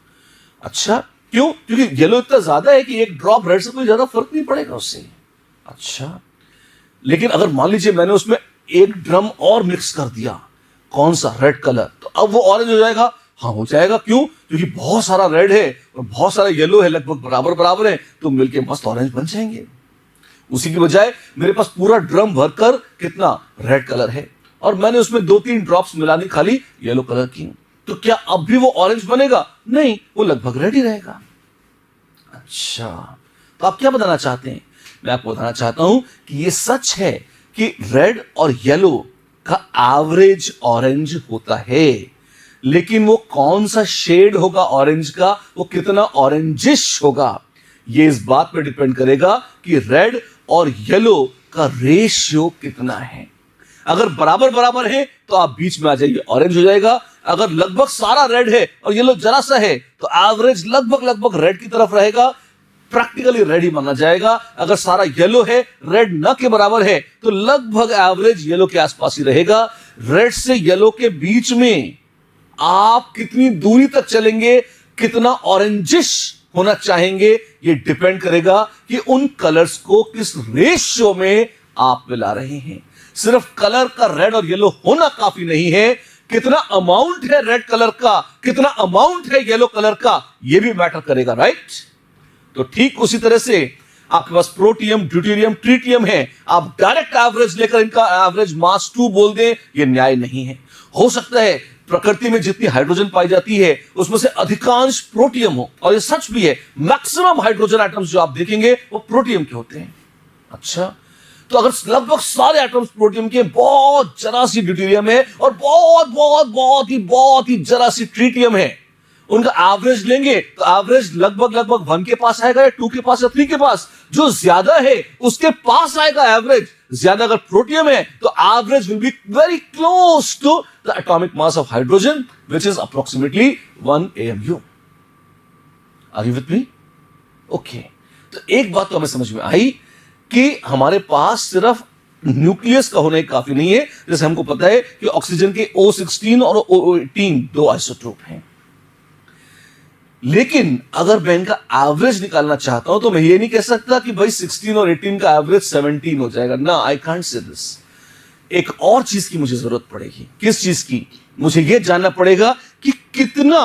अच्छा, क्यों? क्योंकि येलो इतना ज्यादा है कि एक ड्रॉप रेड से कोई ज्यादा फर्क नहीं पड़ेगा उससे। अच्छा, लेकिन अगर मान लीजिए मैंने उसमें एक ड्रम और मिक्स कर दिया, कौन सा? रेड कलर, तो अब वो ऑरेंज हो जाएगा? हाँ, हो जाएगा। क्यों? क्योंकि बहुत सारा रेड है और बहुत सारा येलो है, लगभग बराबर बराबर है, तो मिलके मस्त ऑरेंज बन जाएंगे। उसी की बजाय मेरे पास पूरा ड्रम भरकर कितना रेड कलर है और मैंने उसमें 2-3 ड्रॉप्स मिला दी खाली येलो कलर की, तो क्या अब भी वो ऑरेंज बनेगा? नहीं, वो लगभग रेड ही रहेगा। अच्छा, तो आप क्या बताना चाहते हैं? मैं आपको बताना चाहता हूं कि ये सच है कि रेड और येलो का एवरेज ऑरेंज होता है, लेकिन वो कौन सा शेड होगा ऑरेंज का, वो कितना ऑरेंजिश होगा, ये इस बात पर डिपेंड करेगा कि रेड और येलो का रेशियो कितना है। अगर बराबर बराबर है तो आप बीच में आ जाइए, ऑरेंज हो जाएगा। अगर लगभग सारा रेड है और येलो जरा सा है तो एवरेज लगभग लगभग रेड की तरफ रहेगा। प्रैक्टिकली रेड ही माना जाएगा। अगर सारा येलो है, रेड न के बराबर है, तो लगभग एवरेज येलो के आसपास ही रहेगा। रेड से येलो के बीच में आप कितनी दूरी तक चलेंगे, कितना ऑरेंजिश होना चाहेंगे, ये डिपेंड करेगा कि उन कलर्स को किस रेशियो में आप मिला रहे हैं। सिर्फ कलर का रेड और येलो होना काफी नहीं है, कितना अमाउंट है रेड कलर का, कितना अमाउंट है येलो कलर का, यह भी मैटर करेगा, राइट। तो ठीक उसी तरह से आपके पास प्रोटियम, ड्यूटेरियम, ट्रिटियम है, आप डायरेक्ट एवरेज लेकर इनका एवरेज मास 2 बोल दें, यह न्याय नहीं है। हो सकता है प्रकृति में जितनी हाइड्रोजन पाई जाती है उसमें से अधिकांश प्रोटियम हो, और ये सच भी है, मैक्सिमम हाइड्रोजन एटम्स जो आप देखेंगे वो प्रोटियम के होते हैं। अच्छा, तो अगर लगभग सारे एटम्स प्रोटियम के, बहुत जरा सी ड्यूटेरियम है और बहुत ही जरा सी ट्रिटियम है, उनका एवरेज लेंगे तो एवरेज लगभग 1 के पास आएगा, या 2 के पास, या 3 के पास। जो ज्यादा है उसके पास आएगा एवरेज। ज्यादा अगर प्रोटियम है तो average will be very close to the atomic mass of hydrogen, which is approximately 1 AMU। Are you with me? Okay, तो एक बात तो हमें समझ में आई कि हमारे पास सिर्फ न्यूक्लियस का होना ही काफी नहीं है। जैसे हमको पता है कि ऑक्सीजन के O16 और O18 2 आइसोटोप हैं, लेकिन अगर मैं इनका एवरेज निकालना चाहता हूं तो मैं ये नहीं कह सकता कि भाई 16 और 18 का एवरेज 17 हो जाएगा ना, आई कांट से दिस। एक और चीज की मुझे जरूरत पड़ेगी। किस चीज की? मुझे यह जानना पड़ेगा कि कितना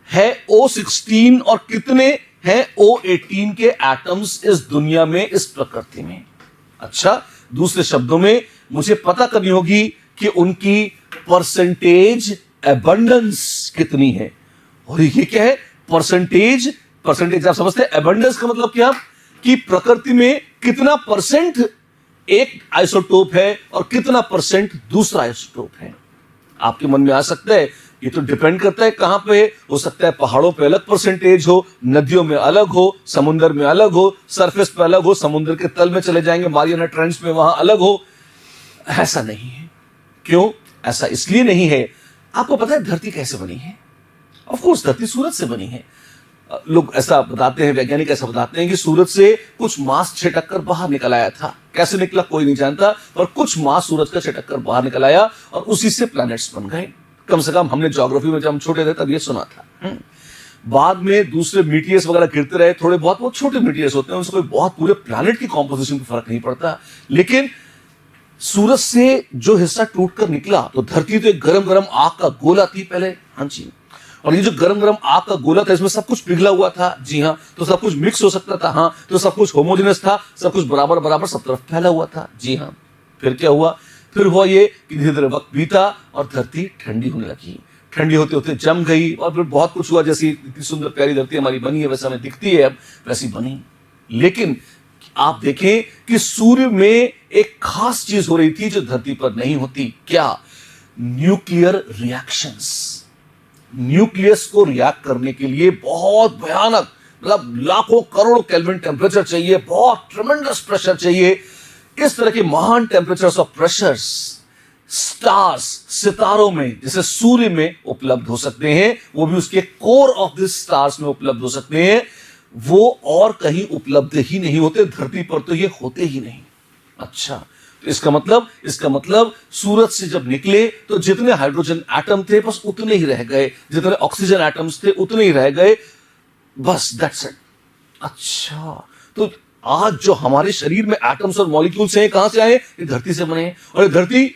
है O16 और कितने हैं O18 के एटम्स इस दुनिया में, इस प्रकृति में। अच्छा, दूसरे शब्दों में मुझे पता करनी होगी कि उनकी परसेंटेज एबंडेंस कितनी है। और ये क्या है? परसेंटेज आप समझते हैं। एबंडेंस का मतलब क्या? कि प्रकृति में कितना परसेंट एक आइसोटोप है और कितना परसेंट दूसरा आइसोटोप है। आपके मन में आ सकता है ये तो डिपेंड करता है कहां पे हो सकता है, पहाड़ों पे अलग परसेंटेज हो, नदियों में अलग हो, समुद्र में अलग हो, सरफेस पे अलग हो, समुद्र के तल में चले जाएंगे मारियाना ट्रेंच में, वहां अलग हो। ऐसा नहीं है। क्यों? ऐसा इसलिए नहीं है, आपको पता है धरती कैसे बनी है? ऑफ कोर्स धरती सूरज से बनी है। लोग ऐसा बताते हैं, वैज्ञानिक ऐसा बताते हैं कि सूरज से कुछ मास छिटक कर बाहर निकल आया था। कैसे निकला कोई नहीं जानता, पर कुछ मास सूरज का छिटक कर बाहर निकल आया और उसी से प्लैनेट्स बन गए। कम से कम हमने ज्योग्राफी में जब हम छोटे थे तब ये सुना था। बाद में दूसरे मीटियर्स वगैरह गिरते रहे, थोड़े बहुत छोटे मीटियर्स होते हैं, उनसे कोई बहुत पूरे प्लैनेट की कॉम्पोजिशन पर फर्क नहीं पड़ता। लेकिन सूरज से जो हिस्सा टूटकर निकला, तो धरती तो एक गरम आग का गोला थी पहले। हाँ जी, और ये जो गरम आग का गोला था, इसमें सब कुछ पिघला हुआ था। जी हाँ, तो सब कुछ मिक्स हो सकता था। हाँ, तो सब कुछ होमोजेनस था, सब कुछ बराबर सब तरफ फैला हुआ था। जी हाँ, फिर क्या हुआ? फिर हुआ ये कि धीरे धीरे वक्त बीता और धरती ठंडी होने लगी। ठंडी होते होते जम गई और फिर बहुत कुछ हुआ। जैसी इतनी सुंदर प्यारी धरती हमारी बनी है, वैसा हमें दिखती है अब, वैसी बनी। लेकिन आप देखें कि सूर्य में एक खास चीज हो रही थी जो धरती पर नहीं होती। क्या? Nuclear reactions. न्यूक्लियस को रिएक्ट करने के लिए बहुत भयानक, मतलब लाखों करोड़ों केल्विन टेम्परेचर चाहिए, बहुत ट्रेमेंडस प्रेशर चाहिए। इस तरह के महान टेम्परेचर्स और प्रेशर्स स्टार्स, सितारों में, जैसे सूर्य में उपलब्ध हो सकते हैं, वो भी उसके कोर ऑफ दिस स्टार्स में उपलब्ध हो सकते हैं। वो और कहीं उपलब्ध ही नहीं होते, धरती पर तो ये होते ही नहीं। अच्छा, तो इसका मतलब सूरज से जब निकले तो जितने हाइड्रोजन एटम थे बस उतने ही रह गए, जितने ऑक्सीजन एटम्स थे उतने ही रह गए, बस दैट्स इट। अच्छा, तो आज जो हमारे शरीर में एटम्स और मॉलिक्यूल्स हैं, कहां से आए? ये धरती से बने हैं। और ये धरती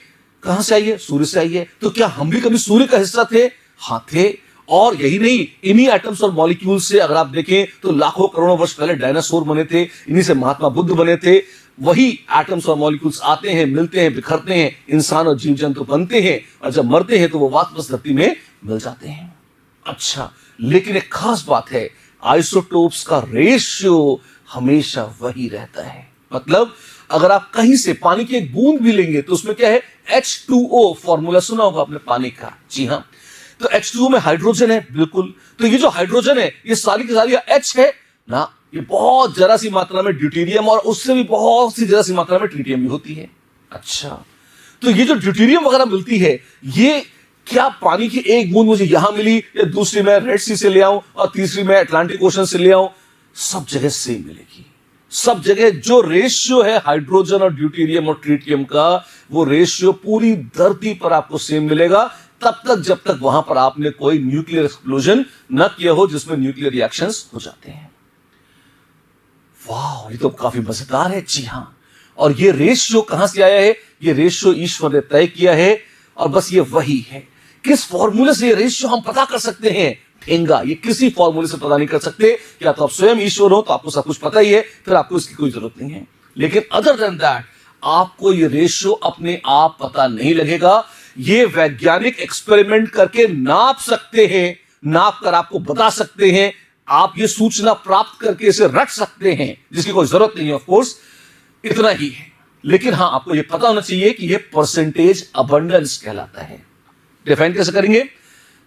कहां से आई है? सूर्य से आई है। तो क्या हम भी कभी सूर्य का हिस्सा थे? हाँ थे। और यही नहीं, इन्हीं एटम्स और मॉलिक्यूल्स से अगर आप देखें तो लाखों करोड़ों वर्ष पहले डायनासोर बने थे, इन्हीं से महात्मा बुद्ध बने थे। वही एटम्स और मॉलिक्यूल्स आते हैं, मिलते हैं, बिखरते हैं, इंसान और जीव जंतु बनते हैं, और जब मरते हैं तो वो वापस धरती में मिल जाते हैं। अच्छा, लेकिन एक खास बात है, आइसोटोप्स का रेशियो हमेशा वही रहता है। मतलब अगर आप कहीं से पानी की एक बूंद भी लेंगे तो उसमें क्या है? H2O। फॉर्मूला सुना होगा आपने पानी का। जी हाँ, तो H2O में हाइड्रोजन है, बिल्कुल। तो ये जो हाइड्रोजन है, ये सारी की सारी H है ना, ये बहुत जरा सी मात्रा में ड्यूटेरियम और उससे भी बहुत सी जरा सी मात्रा में ट्रिटियम भी होती है। अच्छा, तो ये जो ड्यूटेरियम वगैरह मिलती है, ये क्या पानी की एक बूंद मुझे यहां मिली, या दूसरी मैं रेड सी से ले आऊं और तीसरी मैं अटलांटिक ओशन से ले आऊं, सब जगह सेम मिलेगी। सब जगह जो रेशियो है हाइड्रोजन और ड्यूटेरियम और ट्रिटियम का, वो रेशियो पूरी धरती पर आपको सेम मिलेगा, तब तक जब तक वहां पर आपने कोई न्यूक्लियर एक्सप्लोजन न किया हो जिसमें न्यूक्लियर रिएक्शंस हो जाते हैं। वाह, ये तो काफी मजेदार है। जी हां, और ये रेशियो कहां से आया है? ये रेशियो ईश्वर ने तय किया है, और बस ये वही है। किस फॉर्मूले से ये रेशियो हम पता कर सकते हैं? ठेंगा। ये किसी फॉर्मूले से पता नहीं कर सकते। या तो आप स्वयं ईश्वर हो तो आपको सब कुछ पता ही है, फिर आपको इसकी कोई जरूरत नहीं है। लेकिन अदर देन दैट आपको ये रेशियो अपने आप पता नहीं लगेगा। ये वैज्ञानिक एक्सपेरिमेंट करके नाप सकते हैं, नाप कर आपको बता सकते हैं। आप ये सूचना प्राप्त करके इसे रख सकते हैं, जिसकी कोई जरूरत नहीं है। ऑफ कोर्स इतना ही है, लेकिन हां, आपको यह पता होना चाहिए कि यह परसेंटेज अबंडेंस कहलाता है। डिफाइन कैसे करेंगे?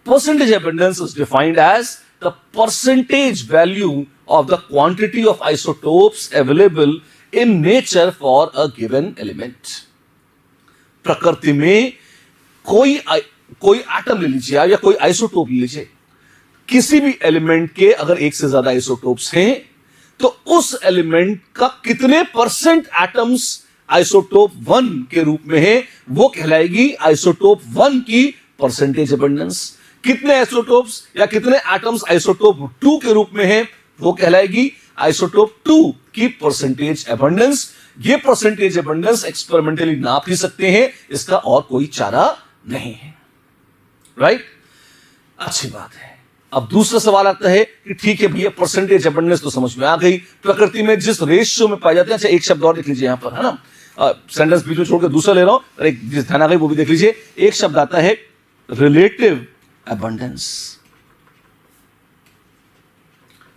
Percentage abundance is defined as the percentage value of the quantity of isotopes available in nature for a given element. प्रकृति में कोई एटम ले लीजिए या कोई आइसोटोप ले लीजिए, किसी भी एलिमेंट के अगर एक से ज्यादा आइसोटोप्स हैं तो उस एलिमेंट का कितने परसेंट एटम्स आइसोटोप 1 के रूप में है, वो कहलाएगी आइसोटोप 1 की परसेंटेज अबंडेंस। कितने आइसोटोप्स या कितने एटम्स आइसोटोप 2 के रूप में है, वो कहलाएगी आइसोटोप 2 की परसेंटेज अबंडेंस। ये परसेंटेज अबंडेंस एक्सपेरिमेंटली नाप ही सकते हैं, इसका और कोई चारा नहीं है। राइट? अच्छी बात है। अब दूसरा सवाल आता है कि ठीक है भैया, परसेंटेज अबंडेंस तो समझ में आ गई, प्रकृति में जिस रेशियो में पाए जाते हैं। अच्छा, एक शब्द और देख लीजिए यहां पर, है ना, सेंटेंस बीच में छोड़कर दूसरा ले रहा हूं, और एक जिस ध्यान आ गई वो भी देख लीजिए। एक शब्द आता है रिलेटिव अबंडेंस।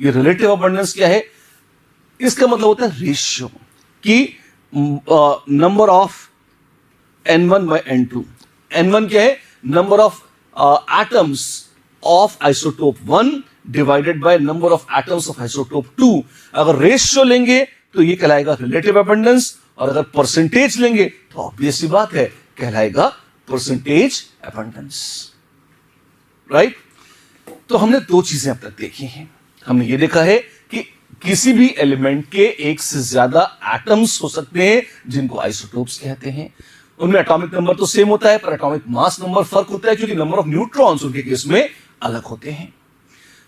ये रिलेटिव अबंडेंस क्या है? इसका मतलब होता है रेशियो कि number of n1 bye n2। n1 क्या है? Number of atoms of isotope 1 divided by number of atoms of isotope 2। अगर रेशियो लेंगे तो ये कहलाएगा रिलेटिव अबंडेंस, और अगर परसेंटेज लेंगे तो ऑब्वियस सी बात है, कहलाएगा परसेंटेज अबंडेंस। राइट? तो हमने दो चीजें अब तक देखी हैं। हमने ये देखा है कि किसी भी एलिमेंट के एक से ज्यादा एटम्स हो सकते हैं जिनको आइसोटोप्स कहते हैं। उनमें एटॉमिक नंबर तो सेम होता है, पर एटॉमिक मास नंबर फर्क होता है, क्योंकि नंबर ऑफ न्यूट्रॉन्स उनके केस में अलग होते हैं।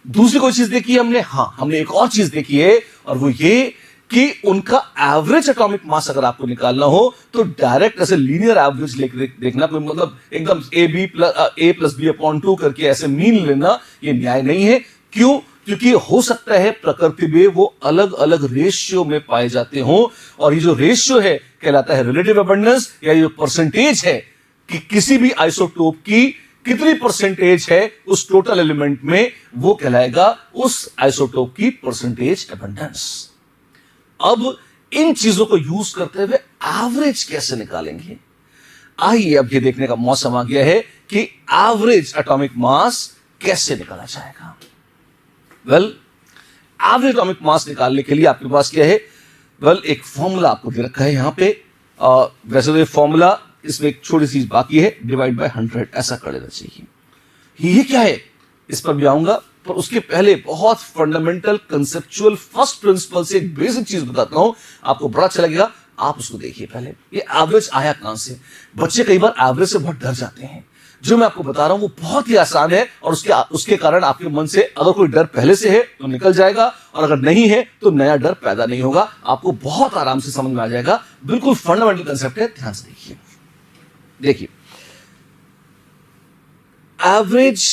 दूसरी कोई चीज देखी है हमने? हां, हमने एक और चीज देखी है, और वो ये कि उनका एवरेज एटॉमिक मास अगर आपको निकालना हो तो डायरेक्ट ऐसे लीनियर एवरेज लेकर देखना, कोई मतलब एकदम a प्लस बी अपॉन 2 करके ऐसे मीन लेना, ये न्याय नहीं है। क्यों? क्योंकि हो सकता है प्रकृति में वो अलग अलग रेशियो में पाए जाते हों, और ये जो रेशियो है कहलाता है रिलेटिव अबंडेंस, या ये परसेंटेज है कि किसी भी आइसोटोप की कितनी परसेंटेज है उस टोटल एलिमेंट में, वो कहलाएगा उस आइसोटोप की परसेंटेज अबंडेंस। अब इन चीजों को यूज करते हुए एवरेज कैसे निकालेंगे? आइए, अब ये देखने का मौसम आ गया है कि एवरेज एटॉमिक मास कैसे निकाला जाएगा। वेल, एवरेज एटॉमिक मास निकालने के लिए आपके पास क्या है? वेल, एक फॉर्मूला आपको दे रखा है यहां पे। वैसे तो ये फॉर्मूला, इसमें एक छोटी सी बाकी है, डिवाइड बाय 100 ऐसा कर लेना चाहिए। ये क्या है इस पर भी आऊंगा, पर उसके पहले बहुत फंडामेंटल कंसेप्चुअल फर्स्ट प्रिंसिपल से एक बेसिक चीज बताता हूं, आपको बड़ा अच्छा लगेगा। आप उसको देखिए पहले, ये एवरेज आया कहां से? बच्चे कई बार एवरेज से बहुत डर जाते हैं। जो मैं आपको बता रहा हूं वो बहुत ही आसान है, और उसके कारण आपके मन से अगर कोई डर पहले से है तो निकल जाएगा, और अगर नहीं है तो नया डर पैदा नहीं होगा। आपको बहुत आराम से समझ में आ जाएगा। बिल्कुल फंडामेंटल कंसेप्ट है, ध्यान से देखिए। देखिए, एवरेज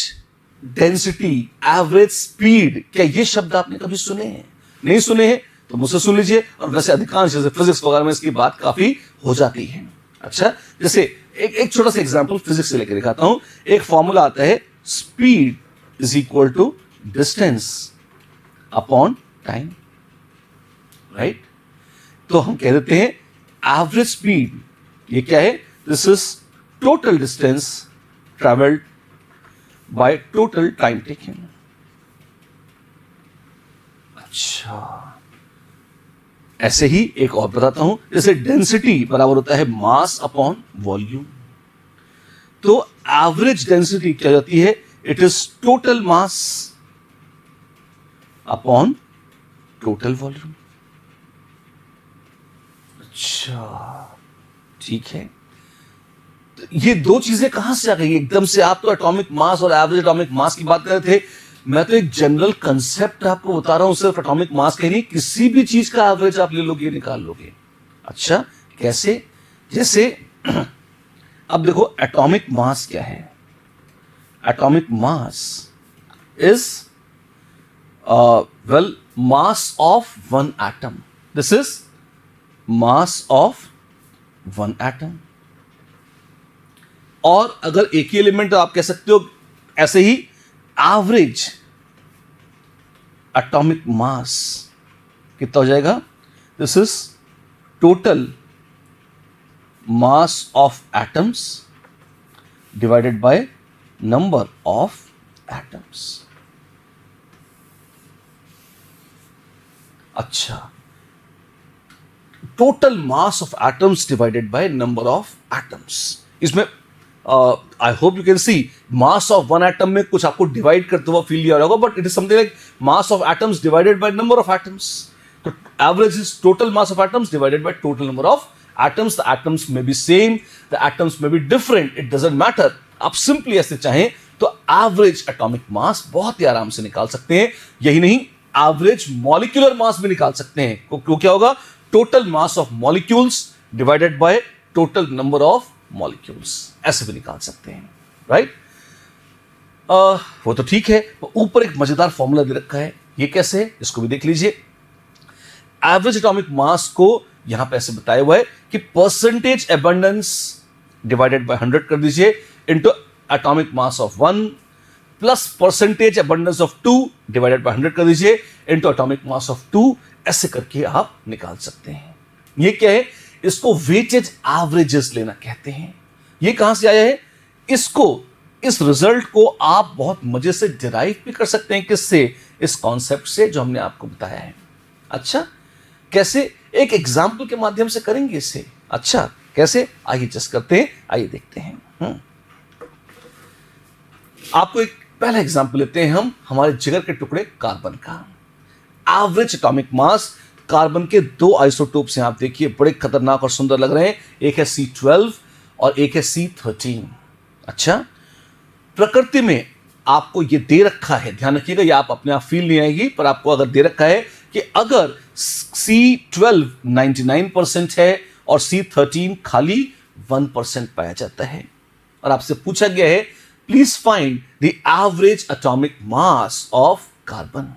डेंसिटी, एवरेज स्पीड, क्या ये शब्द आपने कभी सुने हैं? नहीं सुने हैं तो मुझसे सुन लीजिए। और वैसे अधिकांश जैसे फिजिक्स वगैरह में इसकी बात काफी हो जाती है। अच्छा, जैसे एक छोटा सा एग्जांपल फिजिक्स से लेकर दिखाता हूं। एक फॉर्मूला आता है, speed is equal to distance upon time. Right? तो हम कह देते हैं एवरेज स्पीड, ये क्या है? This is total distance travelled by total time taken. अच्छा, ऐसे ही एक और बताता हूं, जैसे डेंसिटी बराबर होता है मास अपॉन वॉल्यूम। तो एवरेज डेंसिटी क्या जाती है? It is total mass upon total volume. अच्छा, ठीक है। तो ये दो चीजें कहां से आ गई एकदम से? आप तो एटॉमिक मास और एवरेज एटॉमिक मास की बात कर रहे थे, मैं तो एक जनरल कंसेप्ट आपको बता रहा हूं, सिर्फ एटॉमिक मास का नहीं, किसी भी चीज का एवरेज आप ले लोगे, निकाल लोगे। अच्छा, कैसे? जैसे अब देखो एटॉमिक मास क्या है। Atomic mass is well mass of one atom. This is mass of one atom. और अगर एक ही एलिमेंट तो आप कह सकते हो ऐसे ही, एवरेज एटॉमिक मास कितना हो जाएगा? This is total mass of atoms divided by number of atoms. अच्छा, total mass of atoms divided by number of atoms. इसमें I hope you can see, mass of one atom में कुछ आपको डिवाइड करते हुआ फील किया होगा, but it is something like mass of atoms divided by number of atoms. तो average is total mass of atoms divided by total number of atoms. The atoms में बी सेम, द एटम्स में be different, it doesn't matter. आप सिंपली ऐसे चाहें तो एवरेज एटॉमिक मास बहुत ही आराम से निकाल सकते हैं। यही नहीं, एवरेज मॉलिक्यूलर मास भी निकाल सकते हैं। क्यों? क्या होगा? Total mass of molecules divided by total number of molecules, ऐसे भी निकाल सकते हैं, राइट? वो तो ठीक है। ऊपर एक मजेदार फॉर्मूला दे रखा है, ये कैसे है इसको भी देख लीजिए। एवरेज एटॉमिक मास को यहां पे ऐसे बताया हुआ है कि परसेंटेज एबंडेंस डिवाइडेड बाय 100 कर दीजिए into atomic mass of 1 plus percentage abundance of 2 divided by 100 कर दीजिए इनटू एटॉमिक मास ऑफ 2। ऐसे करके आप निकाल सकते हैं। ये क्या है? इसको वेटेज एवरेजेस लेना कहते हैं। ये कहां से आया है? इसको, इस रिजल्ट को आप बहुत मजे से डिराइव भी कर सकते हैं। किससे? इस कॉन्सेप्ट से जो हमने आपको बताया है। अच्छा, कैसे? एक एग्जाम्पल के माध्यम से करेंगे इसे। अच्छा, कैसे? आइए जस्ट करते हैं, आइए देखते हैं। आपको एक पहला एग्जाम्पल लेते हैं हम, हमारे जिगर के टुकड़े कार्बन का। एवरेज एटॉमिक मास, कार्बन के दो आइसोटोप्स हैं, आप देखिए बड़े खतरनाक और सुंदर लग रहे हैं। एक है C12 और एक है C13। अच्छा, प्रकृति में आपको ये दे रखा है, ध्यान रखिएगा, ये आप अपने आप फील नहीं आएगी, पर आपको अगर दे रखा है कि अगर C12 99% है और C13 खाली 1% पाया जाता है, और आपसे पूछा गया है please find the average atomic mass of carbon.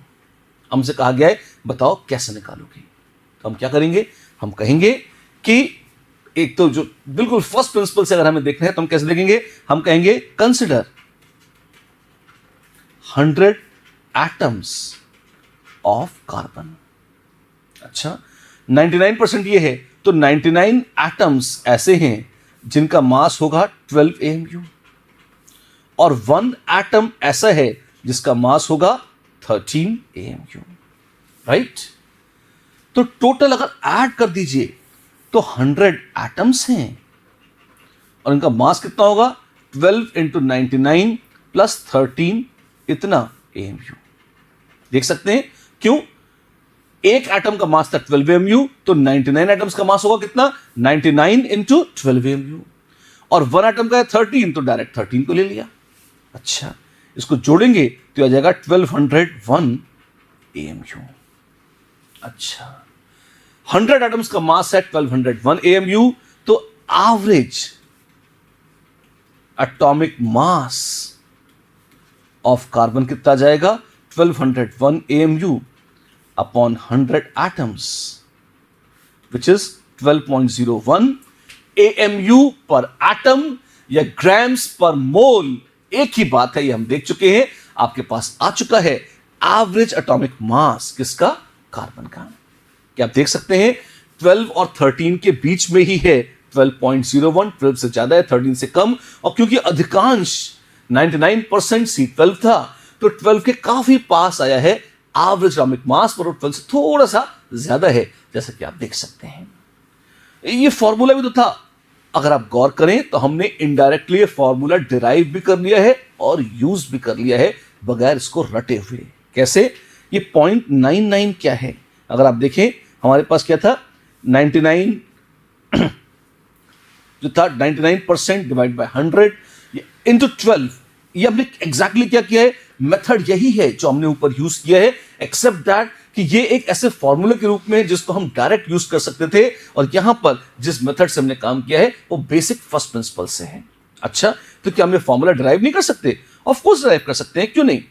हमसे कहा गया है बताओ कैसे निकालोगे। तो हम क्या करेंगे? हम कहेंगे कि एक तो जो बिल्कुल फर्स्ट प्रिंसिपल से अगर हमें देखना है तो हम कैसे देखेंगे? हम कहेंगे कंसिडर 100 एटम्स ऑफ कार्बन। अच्छा, 99% ये है, तो 99 एटम्स ऐसे हैं जिनका मास होगा 12 AMU, और 1 एटम ऐसा है जिसका मास होगा 13 AMU, राइट? तो टोटल अगर ऐड कर दीजिए तो 100 एटम्स हैं और इनका मास कितना होगा? 12 × 99 + 13 इतना AMU। देख सकते हैं क्यों? एक एटम का मास था 12 AMU, तो 99 एटम्स का मास होगा कितना? 99 × 12 AMU, और 1 एटम का है 13, तो डायरेक्ट 13 को ले लिया। अच्छा, इसको जोड़ेंगे तो आ जाएगा 1201 AMU। अच्छा, 100 एटम्स का मास है 1201 AMU, तो average atomic mass of carbon कितना जाएगा? 1201 AMU upon 100 atoms, which is 12.01 AMU per atom या ग्राम्स पर मोल। एक ही बात है, ये हम देख चुके हैं, आपके पास आ चुका है एवरेज एटॉमिक मास किसका? कार्बन का। क्या आप देख सकते हैं 12 और 13 के बीच में ही है 12.01, 12 से ज्यादा है 13 से कम, और क्योंकि अधिकांश 99% C12 था तो 12 के काफी पास आया है एवरेज एटॉमिक मास, पर 12 से थोड़ा सा ज्यादा है, जैसा कि आप देख सकते हैं। ये फॉर्मूला भी तो था, अगर आप गौर करें तो हमने इनडायरेक्टली ये फॉर्मूला डिराइव भी कर लिया है और यूज भी कर लिया है बगैर इसको रटे हुए। कैसे? ये 0.99 क्या है? अगर आप देखें हमारे पास क्या था 99 जो था 99% डिवाइड बाय 100 इंटू 12। ये हमने एग्जैक्टली क्या किया है, मेथड यही है जो हमने ऊपर यूज किया है, एक्सेप्ट दैट कि ये एक ऐसे फॉर्मूले के रूप में है जिसको हम डायरेक्ट यूज कर सकते थे, और यहां पर जिस मेथड से हमने काम किया है वो बेसिक फर्स्ट प्रिंसिपल से है। अच्छा, तो क्या हम ये फॉर्मूला ड्राइव नहीं कर सकते? ऑफ कोर्स ड्राइव कर सकते हैं, क्यों नहीं।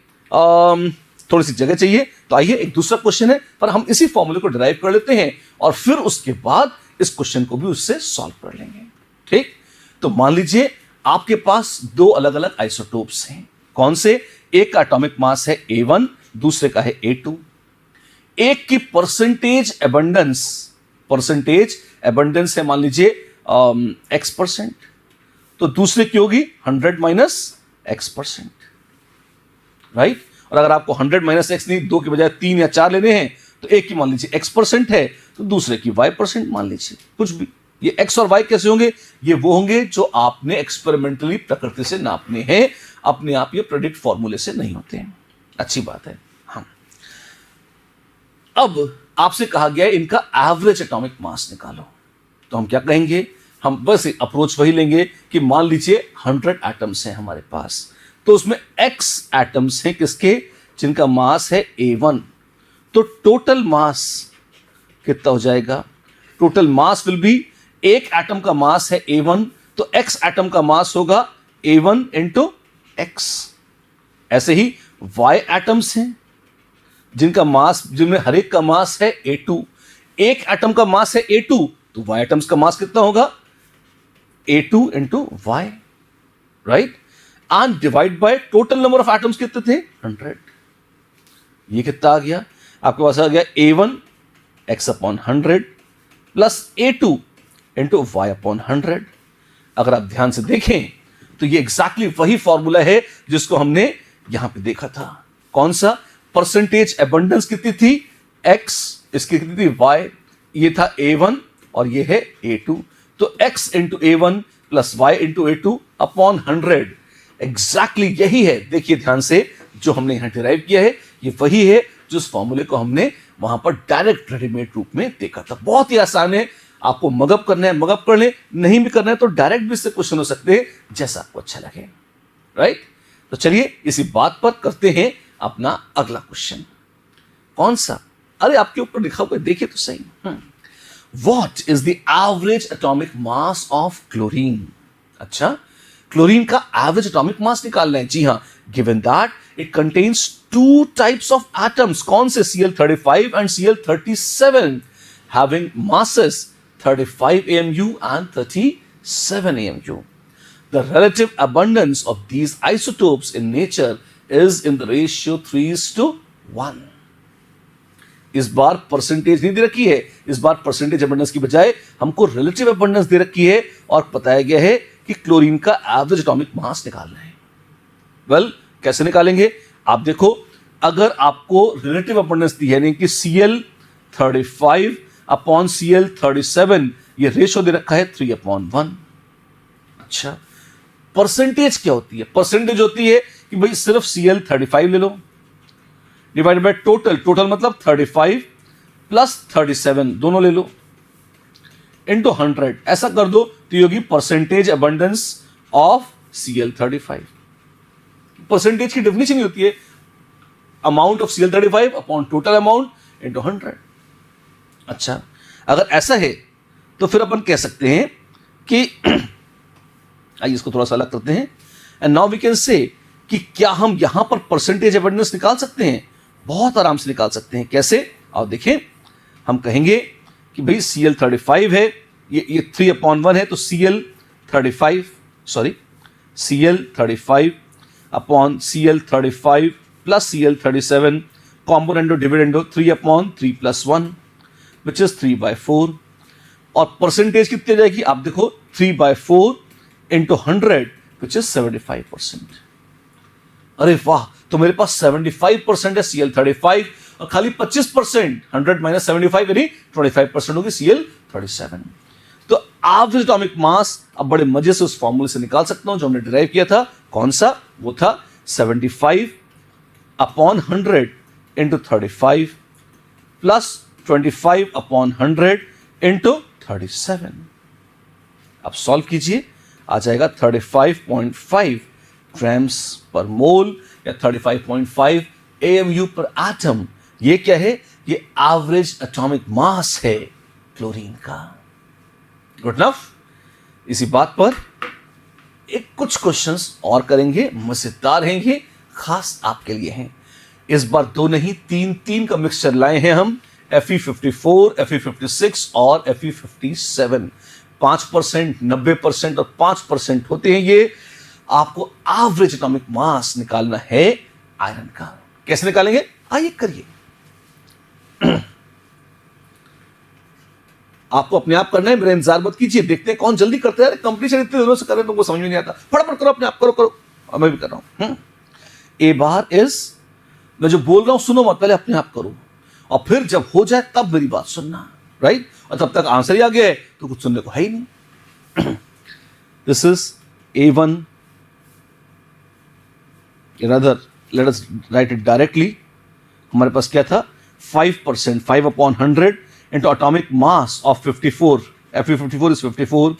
थोड़ी सी जगह चाहिए, तो आइए एक दूसरा क्वेश्चन है पर हम इसी फॉर्मूले को ड्राइव कर लेते हैं और फिर उसके बाद इस क्वेश्चन को भी उससे सॉल्व कर लेंगे। ठीक, तो मान लीजिए आपके पास दो अलग अलग आइसोटोप्स हैं। कौन से? एक का एटॉमिक मास है A1, दूसरे का है A2। एक की परसेंटेज एबंडेंस है मान लीजिए X%, तो दूसरे की होगी 100 माइनस X%, राइट। और अगर आपको 100 माइनस X नहीं, 2 के बजाय 3 या 4 लेने हैं, तो एक की मान लीजिए X% है तो दूसरे की Y% मान लीजिए, कुछ भी। ये X और Y कैसे होंगे? ये वो होंगे जो आपने एक्सपेरिमेंटली प्रकृति से नापने हैं, अपने आप ये प्रेडिक्ट फॉर्मूले से नहीं होते हैं। अच्छी बात है। हाँ, अब आपसे कहा गया है इनका एवरेज एटॉमिक मास निकालो, तो हम क्या कहेंगे? हम बस अप्रोच वही लेंगे कि मान लीजिए 100 एटम्स हैं हमारे पास, तो उसमें X एटम्स हैं किसके? जिनका मास है A1, तो टोटल मास कितना हो जाएगा? टोटल मास विल बी, एक एटम का मास है A1, तो X एटम का मास होगा A1 इंटू X। ऐसे ही Y एटम्स हैं जिनमें हर एक का मास है A2, एक एटम का मास है A2, तो Y एटम्स का मास कितना होगा? A2 into Y, right. And divide by total number of atoms कितने थे? 100। ये कितना आ गया? आपके पास आ गया A1 X upon 100 plus A2 into Y upon 100। अगर आप ध्यान से देखें तो ये एग्जैक्टली वही फॉर्मूला है जिसको हमने यहां पे देखा था। कौन सा? परसेंटेज एबंडेंस कितनी थी? X, इसकी कितनी थी? Y। ये था A1 और ये है A2, तो X into A1 plus Y into A2 upon 100। Exactly यही है, देखिए ध्यान से, जो हमने यहां डिराइव किया है ये वही है जो उस फॉर्मूले को हमने वहां पर डायरेक्ट रेडीमेड रूप में देखा था। बहुत ही आसान है, आपको मगअप करना है मगअप कर ले, नहीं भी करना है तो डायरेक्ट भी इससे क्वेश्चन हो सकते हैं, जैसा आपको अच्छा लगे, राइट। तो चलिए इसी बात पर करते हैं अपना अगला क्वेश्चन। कौन सा? अरे आपके ऊपर लिखा हुआ है, देखिए तो सही। What is the average atomic mass of chlorine? अच्छा, क्लोरीन का एवरेज एटॉमिक मास निकालना है। जी हां, given that it contains two types of atoms. कौन से? Cl35 and Cl37, having masses 35 AMU and 37 AMU. The relative abundance of these isotopes in nature is in the ratio 3:1. इस बार परसेंटेज नहीं दे रखी है, इस बार परसेंटेज अबंडेंस की बजाय हमको रिलेटिव अबंडेंस दे रखी है और बताया गया है कि क्लोरीन का एवरेज एटॉमिक मास निकालना है। वेल, कैसे निकालेंगे? आप देखो, अगर आपको रिलेटिव अबंडेंस दी है, यानी कि Cl35 अपॉन Cl37, ये रेशो दे रखा है 3:1। अच्छा, परसेंटेज क्या होती है? परसेंटेज होती है कि भाई सिर्फ Cl35 ले लो डिवाइड बाय टोटल, टोटल मतलब 35 प्लस 37 दोनों ले लो, इंटू 100। ऐसा कर दो तो ये होगी percentage abundance of Cl35। Percentage की डेफिनेशन होती है amount of Cl35 upon total amount into 100। अच्छा, अगर ऐसा है तो फिर अपन कह सकते हैं कि आइए इसको थोड़ा सा अलग करते हैं, and now we can say कि क्या हम यहां पर परसेंटेज अबंडेंस निकाल सकते हैं? बहुत आराम से निकाल सकते हैं। कैसे? आओ देखें। हम कहेंगे कि भाई Cl35 है, ये 3:1 है, तो Cl35 upon Cl35 plus Cl37 component dividend 3/3 + 1 which is 3/4। और परसेंटेज कितनी जाएगी? आप देखो 3/4 इंटू 100 विच इज 75%। अरे वाह, तो मेरे पास 75% है Cl35 और खाली 25%, 100 माइनस 75 यानी 25% होगी Cl37। तो एवरेज एटॉमिक मास अब बड़े मजे से उस फॉर्मूले से निकाल सकता हूं जो हमने डिराइव किया था। कौन सा? वो था 75 upon 100 into 35 plus 25 upon 100 into 37। अब सॉल्व कीजिए, आ जाएगा 35.5 ग्राम्स पर मोल या 35.5 AMU पर एटम। ये क्या है? ये एवरेज एटॉमिक मास है क्लोरीन का। Good enough. इसी बात पर एक कुछ क्वेश्चंस और करेंगे, मजेदार रहेंगे, खास आपके लिए हैं। इस बार दो नहीं तीन का मिक्सचर लाए हैं हम, Fe54, Fe56 और Fe57। 5%, 90% और 5% होते हैं ये। आपको एवरेज एटॉमिक मास निकालना है आयरन का। कैसे निकालेंगे? आइए करिए। आपको अपने आप करना है, मेरा इंतजार मत कीजिए। देखते हैं कौन जल्दी करता है। कंपटीशन इतने दिनों से कर रहे हैं, तुमको समझ में नहीं आता। फटाफट करो, अपने आप करो। और मैं भी कर रहा हूं। ए बार इज, मैं जो बोल रहा हूं सुनो मत, पहले अपने आप करो और फिर जब हो जाए तब मेरी बात सुनना, राइट? और तब तक आंसर ही आ गया है तो कुछ सुनने को है ही नहीं। This is A1, rather let us write it directly। हमारे पास क्या था? 5%, 5 upon 100 into atomic mass of 54, Fe54 is 54,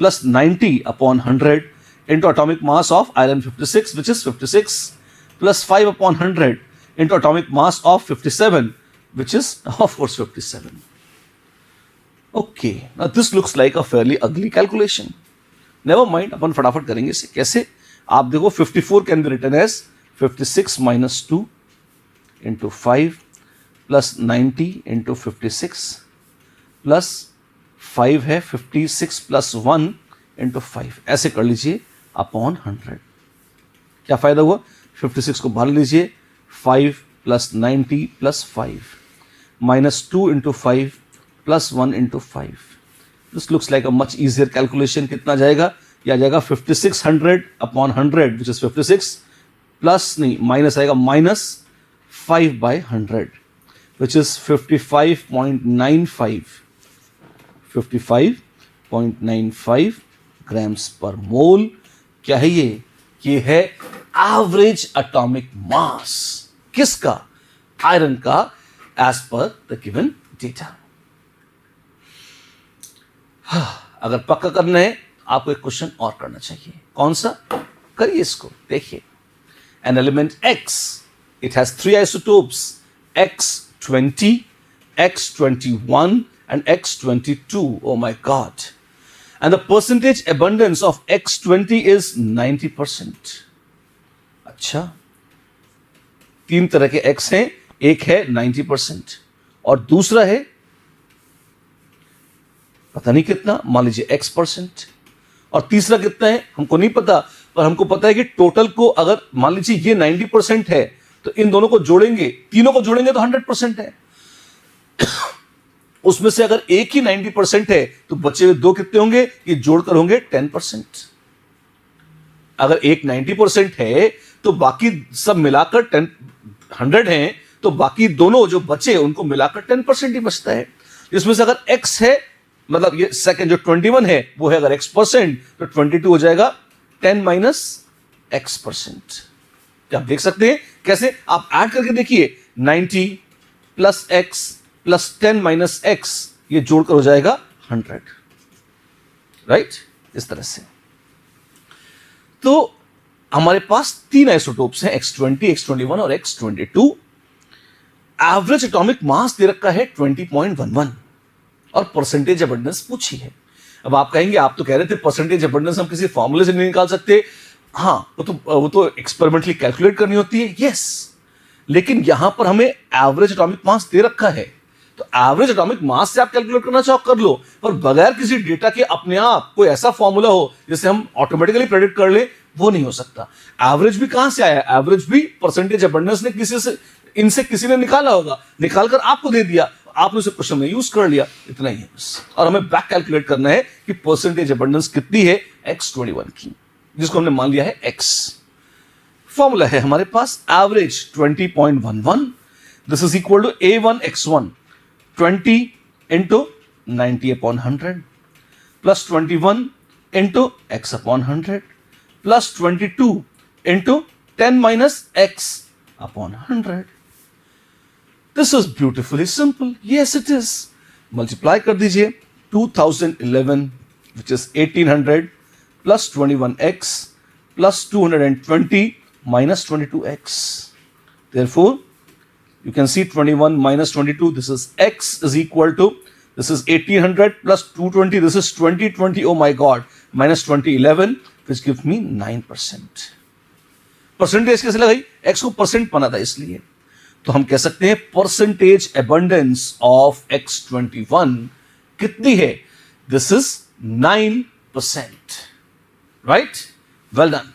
plus 90 upon 100 into atomic mass of iron 56, which is 56, plus 5 upon 100 into atomic mass of 57, which is of course 57. Okay, now this looks like a fairly ugly calculation. Never mind, अपन फटाफट करेंगे इसे। कैसे? आप देखो, 54 can be written as 56 minus 2 into 5 plus 90 into 56 plus 5 है 56 plus 1 into 5, ऐसे कर लीजिए अपॉन 100। क्या फायदा हुआ? 56 को बाहर लीजिए, 5 plus 90 plus 5 minus 2 into 5 plus 1 into 5। This looks like a much easier calculation। कितना जाएगा? यह आ जाएगा 5600 अपॉन 100 which is 56 प्लस नहीं माइनस आएगा minus 5 by 100 which is 55.95 grams per मोल। क्या है ये? ये है एवरेज एटॉमिक मास। किसका? आयरन का, as per the given data. अगर पक्का करना है आपको एक क्वेश्चन और करना चाहिए। कौन सा? करिए इसको, देखिए। An element X, it has 3 isotopes, X20, X21 and X22. Oh my God. And the percentage abundance of X20 is 90%. अच्छा, 3 तरह के X हैं, एक है 90% और दूसरा है पता नहीं कितना, मान लीजिए X%, और तीसरा कितना है हमको नहीं पता, पर हमको पता है कि टोटल को अगर मान लीजिए ये 90% है तो इन दोनों को जोड़ेंगे, तीनों को जोड़ेंगे तो 100% है। उसमें से अगर एक ही 90% है तो बचे हुए दो कितने होंगे? ये जोड़कर होंगे 10%। अगर एक 90% है तो बाकी सब मिलाकर 100 हैं, तो बाकी दोनों जो बचे उनको मिलाकर 10% ही बचता है। इसमें से अगर x है, मतलब ये सेकंड जो 21 है वो है अगर x%, तो 22 हो जाएगा 10 minus x%। क्या आप देख सकते हैं कैसे? आप ऐड करके देखिए, 90 plus x plus 10 minus x, ये जोड़कर हो जाएगा 100, राइट? इस तरह से। तो हमारे पास 3 आइसोटोप्स हैं, X20, X21 और X22। एवरेज एटॉमिक मास दे रखा है 20.11 और परसेंटेज अबंडेंस पूछी है। अब आप कहेंगे, आप तो कह रहे थे परसेंटेज अबंडेंस हम किसी फॉर्मूले से नहीं निकाल सकते। हाँ, वो तो एक्सपेरिमेंटली कैलकुलेट करनी होती है, यस। लेकिन यहां पर हमें एवरेज एटॉमिक मास दे रखा है, तो एवरेज एटॉमिक मास से आप कैलकुलेट करना चाहो कर लो, पर बगैर किसी डेटा के अपने आप कोई ऐसा फॉर्मूला हो जिसे हम ऑटोमेटिकली प्रेडिक्ट कर ले, वो नहीं हो सकता। एवरेज भी कहां से आया? एवरेज भी परसेंटेज अबंडेंस ने इनसे किसी ने निकाला होगा, निकालकर आपको दे दिया, आपने उसे क्वेश्चन में यूज कर लिया, इतना ही है बस। और हमें बैक कैलकुलेट करना है कि परसेंटेज अबंडेंस कितनी है X21 की, जिसको हमने मान लिया है X। फॉर्मूला है हमारे पास average 20.11, this is equal to A1X1 20 into 90 upon 100 plus 21 into x upon 100 plus 22 into 10 minus x upon 100। This is beautifully simple. Yes it is. Multiply कर दीजिए. 2011 which is 1800 plus 21x plus 220 minus 22x. Therefore, you can see 21 minus 22, this is x is equal to, this is 1800 plus 220, this is 2020, oh my god, minus 2011, which gives me 9%. Percentage कैसे लगाई? x को परसेंट बना था इसलिए. तो हम कह सकते हैं परसेंटेज एबंडेंस ऑफ x21 कितनी है? This is 9%. Right? Well done.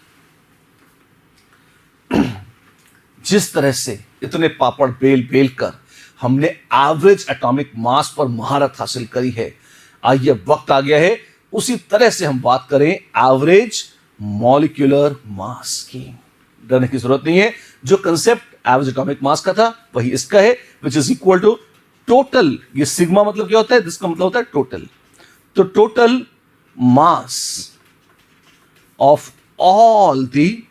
जिस तरह से इतने पापड़ बेल बेल कर हमने एवरेज एटॉमिक मास पर महारत हासिल करी है, आइए वक्त आ गया है उसी तरह से हम बात करें एवरेज मॉलिक्यूलर मास की. डरने की जरूरत नहीं है. जो कंसेप्ट एवरेज एटॉमिक मास का था वही इसका है, which is equal to total. ये सिग्मा मतलब क्या होता है? जिसका मतलब होता है टोटल. तो total mass of all the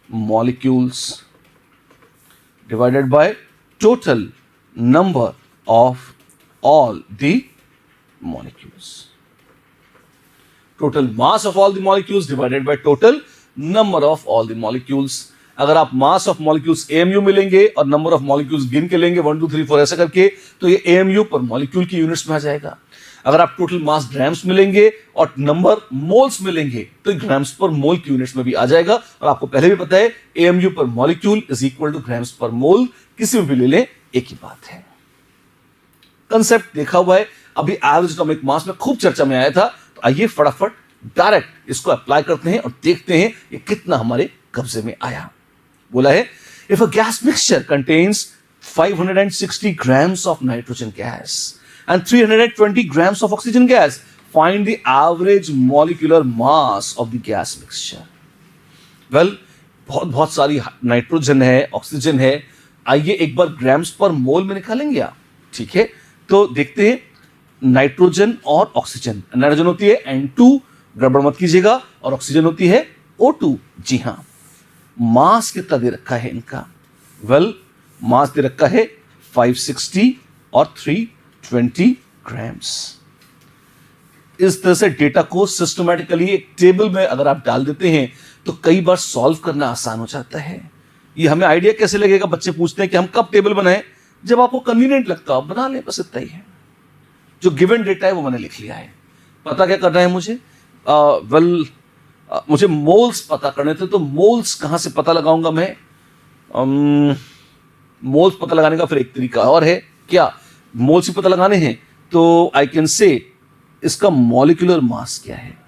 molecules divided by total number of all the molecules. Total mass of all the molecules divided by total number of all the molecules. अगर आप mass of molecules AMU मिलेंगे और number of molecules गिन के लेंगे 1 2 3 4 ऐसा करके, तो ये AMU पर molecule की यूनिट्स में आ जाएगा. अगर आप टोटल मास ग्राम्स मिलेंगे और नंबर मोल्स मिलेंगे तो ग्राम्स पर मोल की यूनिट्स में भी आ जाएगा. और आपको पहले भी पता है एएमयू पर molecule is equal two grams per मोल. किसी में भी ले लें एक ही बात है. कंसेप्ट देखा हुआ है. अभी एवरेज एटॉमिक मास में खूब चर्चा में आया था. तो आइए फटाफट डायरेक्ट इसको अप्लाई करते हैं और देखते हैं ये कितना हमारे कब्जे में आया. बोला है if a gas mixture contains 560 grams of nitrogen gas and 320 grams of oxygen gas, find the average molecular mass of the gas mixture. Well, बहुत सारी नाइट्रोजन है, ऑक्सीजन है. आइए एक बार ग्राम्स पर मोल में निकालेंगे आप. ठीक है, तो देखते हैं नाइट्रोजन और ऑक्सीजन. नाइट्रोजन होती है N2, गड़बड़ मत कीजिएगा, और ऑक्सीजन होती है O2. जी हां. मास कितना दे रखा है इनका? वेल, मास दे रखा है 560 और 320 ग्राम्स. इस तरह से डेटा को सिस्टमैटिकली एक टेबल में अगर आप डाल देते हैं तो कई बार सॉल्व करना आसान हो जाता है. ये हमें आइडिया कैसे लगेगा? बच्चे पूछते हैं कि हम कब टेबल बनाएं. जब आपको कन्वीनियंट लगता हो बना लें, बस इतना ही है. जो गिवन डेटा है वो मैंने लिख लिया है. पता क्या करना है मुझे? मुझे मोल्स पता करने थे. तो मोल्स कहां से पता लगाऊंगा मैं? मोल्स पता लगाने का फिर एक तरीका और है. क्या मोल्स ही पता लगाने हैं? तो आई कैन से इसका मॉलिक्यूलर मास क्या है.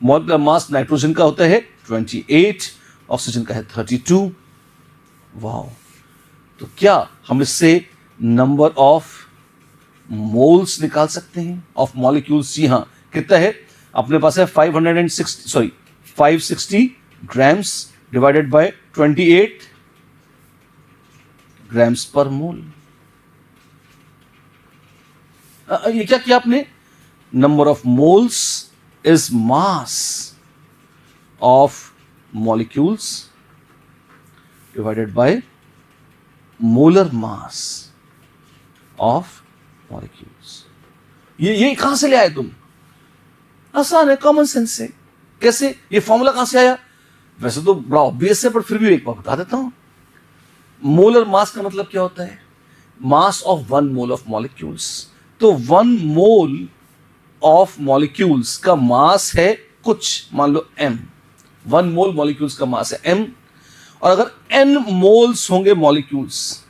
मॉलिक्यूलर मास नाइट्रोजन का होता है 28, ऑक्सीजन का है 32. वाओ. तो क्या हम इससे नंबर ऑफ मोल्स निकाल सकते हैं ऑफ मॉलिक्यूल्स? जी हां. कितना है अपने पास? है 560 grams divided bye 28 grams per मोल. ये क्या किया आपने? Number of moles is mass of molecules divided by molar mass of molecules. ये कहां से ले आए तुम? आसान है, कॉमन सेंस से. कैसे? ये फॉर्मूला कहां से आया? वैसे तो बड़ा ऑब्वियस है, पर फिर भी एक बार बता देता हूं. मोलर मास का मतलब क्या होता है? मास ऑफ 1 मोल ऑफ मॉलिक्यूल्स. तो 1 मोल ऑफ मॉलिक्यूल्स का मास है कुछ, मान लो m. 1 मोल मॉलिक्यूल्स का मास है m. और अगर n मोल्स होंगे मॉलिक्यूल्स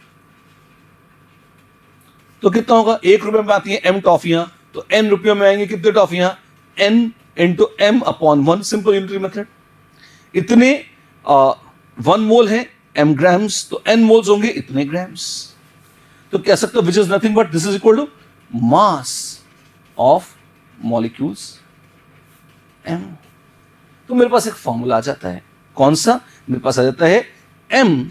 तो कितना होगा? 1 रुपए में आती है m टॉफियां, तो n रुपयों में आएंगे कितने टॉफियां? n into m upon 1. Simple unitary method. इतने 1 मोल है m ग्राम्स, तो n मोल्स होंगे इतने ग्राम्स. तो कह सकते हो which is nothing but this is equal to mass of molecules m. तो मेरे पास एक फॉर्मूला आ जाता है. कौन सा? मेरे पास आ जाता है m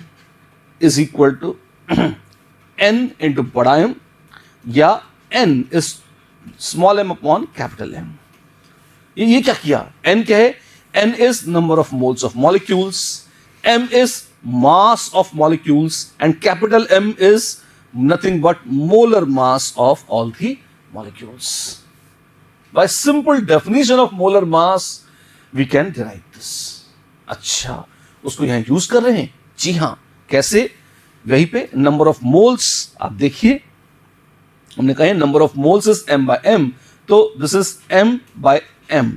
is equal to n into बड़ा M, या n is small m upon capital M. ये क्या किया? n क्या है? n is number of moles of molecules, m is mass of molecules, and capital M is nothing but molar mass of all the molecules. By simple definition of molar mass we can derive this. अच्छा, उसको यहां यूज कर रहे हैं? जी हां. कैसे? वहीं पे नंबर ऑफ मोल्स आप देखिए, हमने कहा number of moles is m by m, तो this is m by m.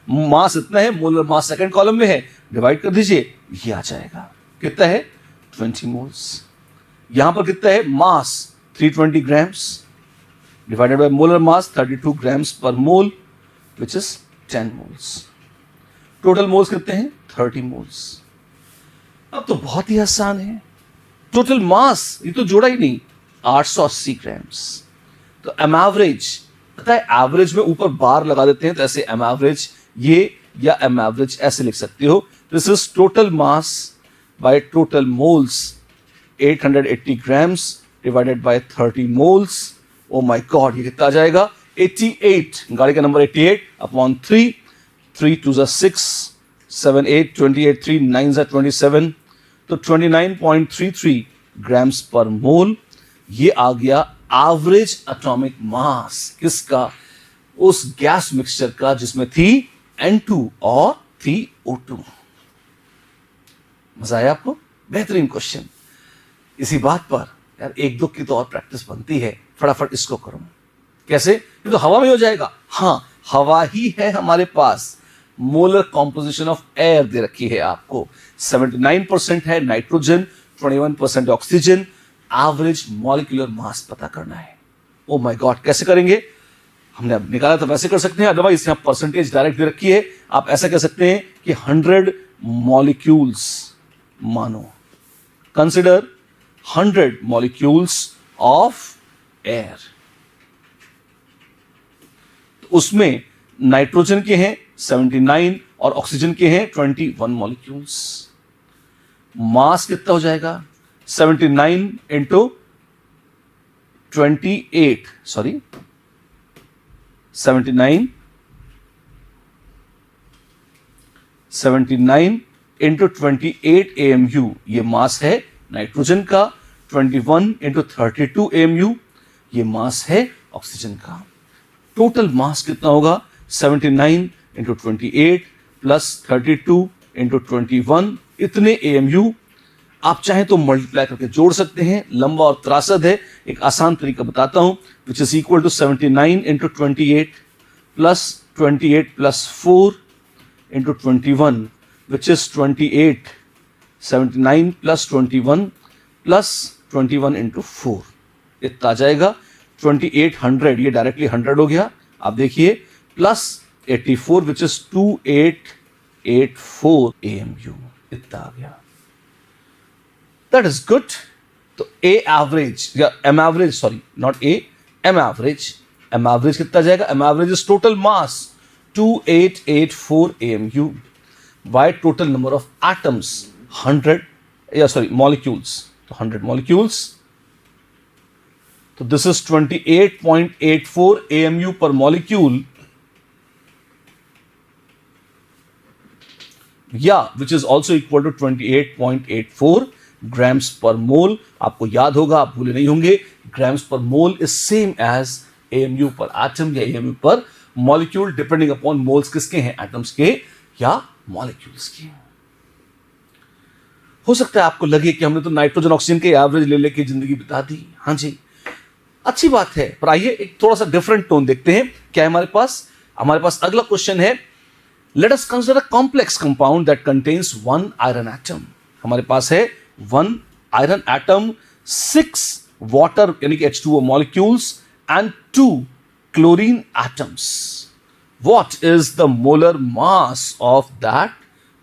मास इतना है, मोलर मास सेकंड कॉलम में है, डिवाइड कर दीजिए, ये आ जाएगा. कितना है? 20 मोल्स. यहां पर कितना है? मास 320 ग्राम्स divided by molar mass 32 grams per mole, which is 10 moles. Total moles कितने हैं? 30 मोल्स. अब तो बहुत ही आसान है. टोटल मास ये तो जोड़ा ही नहीं, 880 ग्राम्स. तो एम एवरेज, पता है एवरेज में ऊपर बार लगा देते हैं, तो ऐसे एम एवरेज ये या एम एवरेज ऐसे लिख सकते हो. This is total mass by total moles, 880 grams divided bye 30 moles. O my God, ये कितना आ जाएगा? 88. गाड़ी का नंबर 88 अपॉन 3. 3 2 6, 7 8, 28 3 9 27, तो 29.33 ग्राम्स पर मोल. ये आ गया एवरेज एटॉमिक मास किसका? उस गैस मिक्सचर का जिसमें थी N2 और थी O2. मजा आया आपको? बेहतरीन क्वेश्चन. इसी बात पर यार एक दो की तो और प्रैक्टिस बनती है, फटाफट इसको करो. कैसे? ये तो हवा में हो जाएगा. हाँ, हवा ही है हमारे पास. मोलर कॉम्पोजिशन ऑफ एयर दे रखी है आपको, 79% है nitrogen, 21% oxygen. Average molecular mass पता करना है. ओ माय गॉड, कैसे करेंगे? हमने अब निकाला तो वैसे कर सकते हैं, अदरवाइज यहां परसेंटेज डायरेक्ट दे रखी है. आप ऐसा कह सकते हैं कि 100 मॉलिक्यूल्स मानो, कंसिडर 100 मॉलिक्यूल्स ऑफ एयर. उसमें नाइट्रोजन के हैं 79 और ऑक्सीजन के हैं 21 मॉलिक्यूल्स. मास कितना हो जाएगा? 79 इंटू 28, सॉरी 79 इंटू 28 AMU, ये मास है नाइट्रोजन का. 21 इंटू 32 AMU, ये मास है ऑक्सीजन का. टोटल मास कितना होगा? 79 इंटू 28 प्लस 32 इंटू 21, इतने AMU. आप चाहें तो मल्टीप्लाई करके जोड़ सकते हैं, लंबा और त्रासद है. एक आसान तरीका बताता हूं, which is equal to 79 into 28 plus 28 plus 4 into 21, which is 28. 79 plus 21 plus 21 into 4, इतना आ जाएगा 2800. ये डायरेक्टली 100 हो गया. आप देखिए, प्लस 84 विच इज 2884 AMU, इतना आ गया. That is good. तो ए एवरेज या M average, sorry not A, M average. M average कितना जाएगा? M average is total mass 2884 AMU by total number of atoms 100, या सॉरी मॉलिक्यूल्स, तो 100 मॉलिक्यूल्स. तो this is 28.84 AMU per molecule, या which is also equal to 28.84 grams per mole. आपको याद होगा, आप भूले नहीं होंगे, grams per mole is same as AMU per atom या AMU per molecule, depending upon moles किसके हैं, एटम्स के या मॉलिक्यूल्स के. हो सकता है आपको लगे कि हमने तो नाइट्रोजन ऑक्सीजन के एवरेज ले लेके जिंदगी बिता दी. हाँ जी, अच्छी बात है, पर आइए एक थोड़ा सा डिफरेंट टोन देखते हैं. क्या है हमारे पास? हमारे पास अगला क्वेश्चन है, let us consider a complex compound that contains 1 iron atom. हमारे पास है 1 आयरन एटम, 6 वाटर यानी कि H2O molecules and 2 chlorine atoms. What is the molar mass of that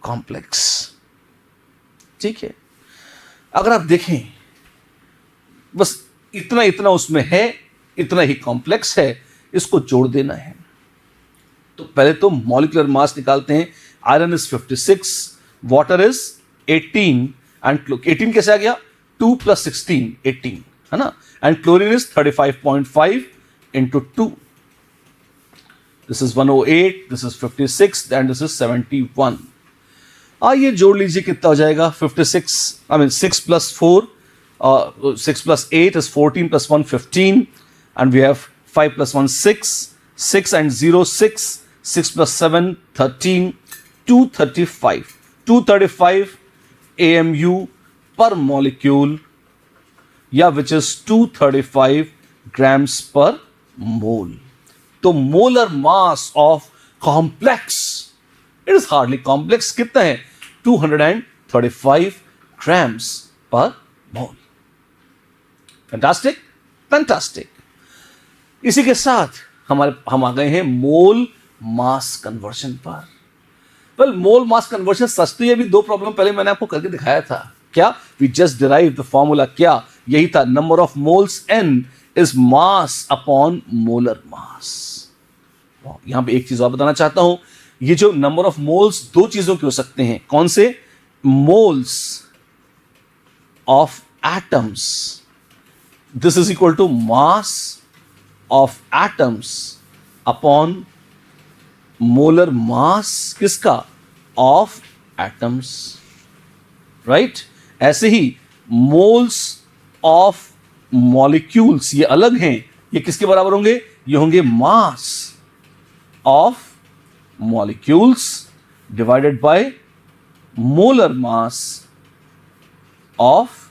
complex? ठीक है, अगर आप देखें, बस इतना इतना उसमें है, इतना ही कॉम्प्लेक्स है, इसको जोड़ देना है. तो पहले तो मॉलिक्यूलर मास निकालते हैं. Iron is 56, water is 18 and 18 कैसे आ गया? 2 प्लस 16 18, है ना. And chlorine is 35.5 into 2. This is 108, this is 56 and this is 71. आइए जोड़ लीजिए, कितना हो जाएगा 56, I mean 6 + 4, 6 + 8 is 14 + 1 15, and we have 5 + 1 6, 6 and 0 6, 6 + 7 13, 235 AMU per molecule, या which is 235 grams per mole. तो molar mass of complex, it is hardly complex, कितना है 235 grams per mole. Fantastic, fantastic. इसी के साथ हम आ गए हैं मोल मास कन्वर्जन पर. वेल, मोल मास कन्वर्जन सच तो ये भी 2 प्रॉब्लम पहले मैंने आपको करके दिखाया था. क्या? We just derive the formula. क्या? यही था, number of moles n is mass upon molar mass. यहां पे एक चीज और बताना चाहता हूं, ये जो नंबर ऑफ मोल्स 2 चीजों के हो सकते हैं. कौन से? Moles of atoms, this is equal to mass of atoms upon molar mass किसका? Of atoms. राइट? ऐसे ही मोल्स ऑफ मॉलिक्यूल्स, ये अलग हैं, ये किसके बराबर होंगे? ये होंगे मास of molecules divided by molar mass of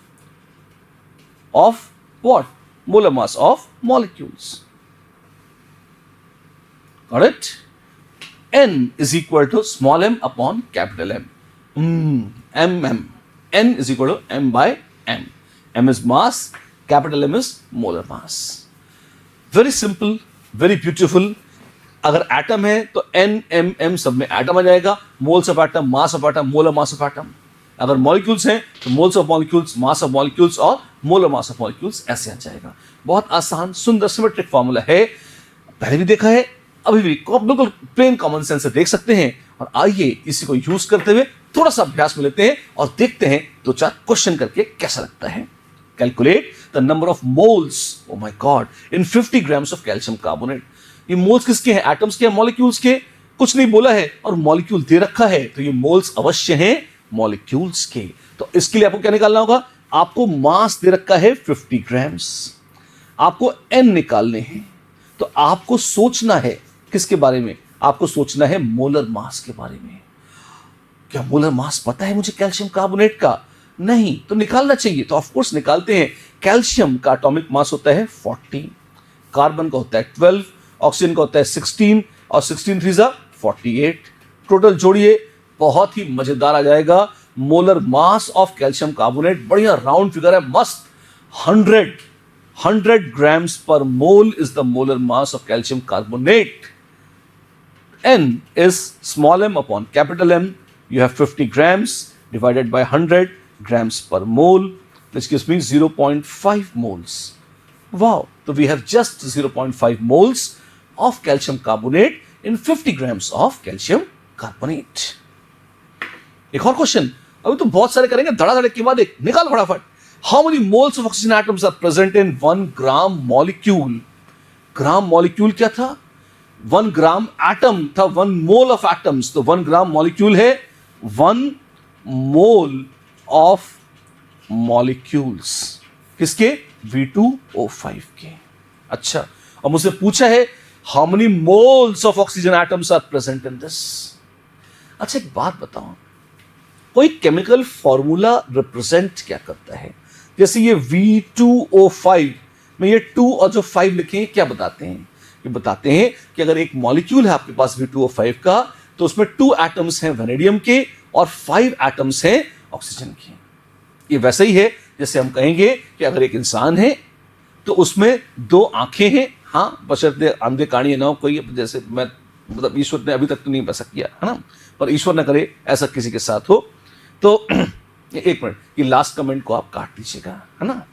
what? Molar mass of molecules. Got it? n is equal to small m upon capital M. MM. N is equal to m by m. M is mass, capital M is molar mass. Very simple, very beautiful. अगर एटम है तो N, M, M सब में एटम आ जाएगा. Moles of atom, mass of atom, molar mass of atom. अगर मॉलिक्यूल्स हैं तो moles of molecules, mass of molecules और मोलर मास ऑफ मॉलिक्यूल्स, ऐसे आ जाएगा. बहुत आसान, सुंदर, सिमेट्रिक फॉर्मूला है. पहले भी देखा है, अभी भी बिल्कुल प्लेन कॉमन सेंस से देख सकते हैं. और आइए इसी को यूज करते हुए थोड़ा सा अभ्यास में लेते हैं और देखते हैं 2-4 क्वेश्चन करके कैसा लगता है. Calculate the number of moles, O my God, in 50 grams of calcium carbonate. ये मोल्स किसके हैं? एटम्स के, मॉलिक्यूल्स के? कुछ नहीं बोला है और मॉलिक्यूल दे रखा है, तो ये मोल्स अवश्य हैं मॉलिक्यूल्स के. तो इसके लिए आपको क्या निकालना होगा? आपको मास दे रखा है 50 grams, आपको n निकालने हैं. तो आपको सोचना है किसके बारे में? आपको सोचना है मोलर मास के बारे में. क्या मोलर मास पता है मुझे कैल्शियम कार्बोनेट का? नहीं, तो निकालना चाहिए. तो ऑफ कोर्स निकालते हैं. कैल्शियम का एटॉमिक मास होता है 40, कार्बन का होता है 12, ऑक्सीजन का होता है 16 और 16 3 जा 48. टोटल जोड़िए, बहुत ही मजेदार आ जाएगा. Molar mass of calcium carbonate, बढ़िया राउंड फिगर है, मस्त. 100 grams per mole is the molar mass of calcium carbonate. N is small m upon capital M. You have 50 grams divided by 100 grams per mole, which gives me 0.5 moles. Wow! So we have just 0.5 moles of calcium carbonate in 50 grams of calcium carbonate. एक और क्वेश्चन, अभी तो बहुत सारे करेंगे, धड़ाधड़ के बाद एक निकाल फटाफट. How many moles of oxygen atoms are present in 1 gram molecule? Gram molecule क्या था? 1 ग्राम एटम था, 1 मोल ऑफ एटम्स. तो 1 ग्राम मॉलिक्यूल है 1 मोल ऑफ मॉलिक्यूल्स. किसके? V2O5 के. अच्छा, और मुझसे पूछा है how many moles of oxygen atoms are present in this. अच्छा, एक बात बताओ, कोई केमिकल फॉर्मूला रिप्रेजेंट क्या करता है? जैसे ये V2O5 में ये 2 और जो 5 लिखे हैं, क्या बताते हैं? ये बताते हैं कि अगर एक मॉलिक्यूल है आपके पास V2O5 का, तो उसमें 2 एटम्स हैं वैनेडियम के और 5 एटम्स हैं ऑक्सीजन के. ये वैसे ही है जैसे हम कहेंगे कि अगर एक इंसान है तो उसमें 2 आंखें हैं. हाँ, बशर्ते अंधे काणी ना हो कोई, जैसे मैं, मतलब ईश्वर ने अभी तक तो नहीं ऐसा किया है ना, पर ईश्वर न करे ऐसा किसी के साथ हो. तो एक मिनट, ये लास्ट कमेंट को आप काट दीजिएगा, है ना.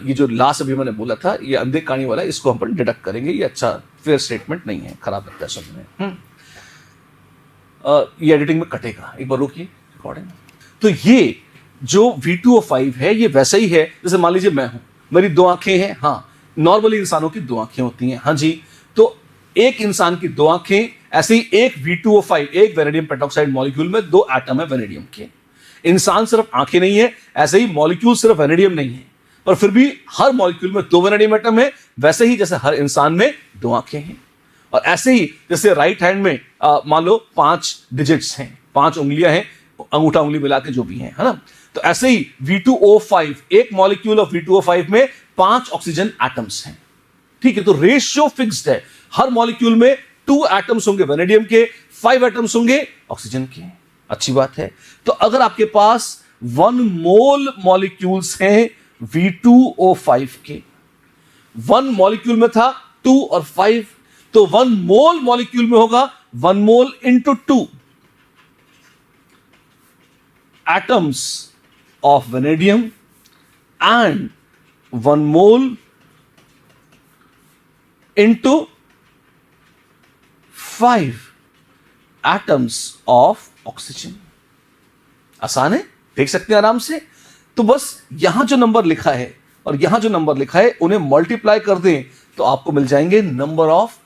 ये जो लास्ट अभी मैंने बोला था, ये अंधे कहानी वाला, इसको हम अपन डिडक्ट करेंगे. ये अच्छा फेयर स्टेटमेंट नहीं है, खराब लगता है सुनने में. ये एडिटिंग में कटेगा, एक बार रोकिए रिकॉर्डिंग. तो ये जो V2O5 है, ये वैसा ही है जैसे मान लीजिए मैं हूं, मेरी 2 आंखें हैं. हाँ, नॉर्मली इंसानों की 2 आंखें होती हैं. हाँ जी. तो एक इंसान की 2 आंखें, ऐसे ही एक V2O5 एक वेनेडियम पेंटॉक्साइड मॉलिक्यूल में 2 एटम है वेनेडियम के। इंसान सिर्फ आंखें नहीं है, ऐसे ही मॉलिक्यूल सिर्फ वेनेडियम नहीं है, पर फिर भी हर मॉलिक्यूल में 2 वेनेडियम एटम है, वैसे ही जैसे हर इंसान में 2 आंखें हैं। और ऐसे ही जैसे राइट हैंड में मान लो 5 डिजिट्स हैं, 5 उंगलियां हैं, अंगूठा उंगली मिला के जो भी है ना। तो ऐसे ही V2O5 एक मॉलिक्यूल ऑफ V2O5 में 5 ऑक्सीजन एटम्स हैं। ठीक है, तो रेशियो फिक्स्ड है, हर मॉलिक्यूल में 2 एटम्स होंगे वेनेडियम के, 5 एटम्स होंगे ऑक्सीजन के। अच्छी बात है। तो अगर आपके पास 1 मोल मॉलिक्यूल्स हैं V2O5 के, 1 मॉलिक्यूल में था 2 और 5, तो 1 मोल मॉलिक्यूल में होगा 1 mole into 2 atoms of vanadium and 1 mole into 5 atoms of oxygen. आसान है, देख सकते हैं आराम से। तो बस यहां जो नंबर लिखा है और यहां जो नंबर लिखा है उन्हें मल्टीप्लाई कर दें तो आपको मिल जाएंगे नंबर ऑफ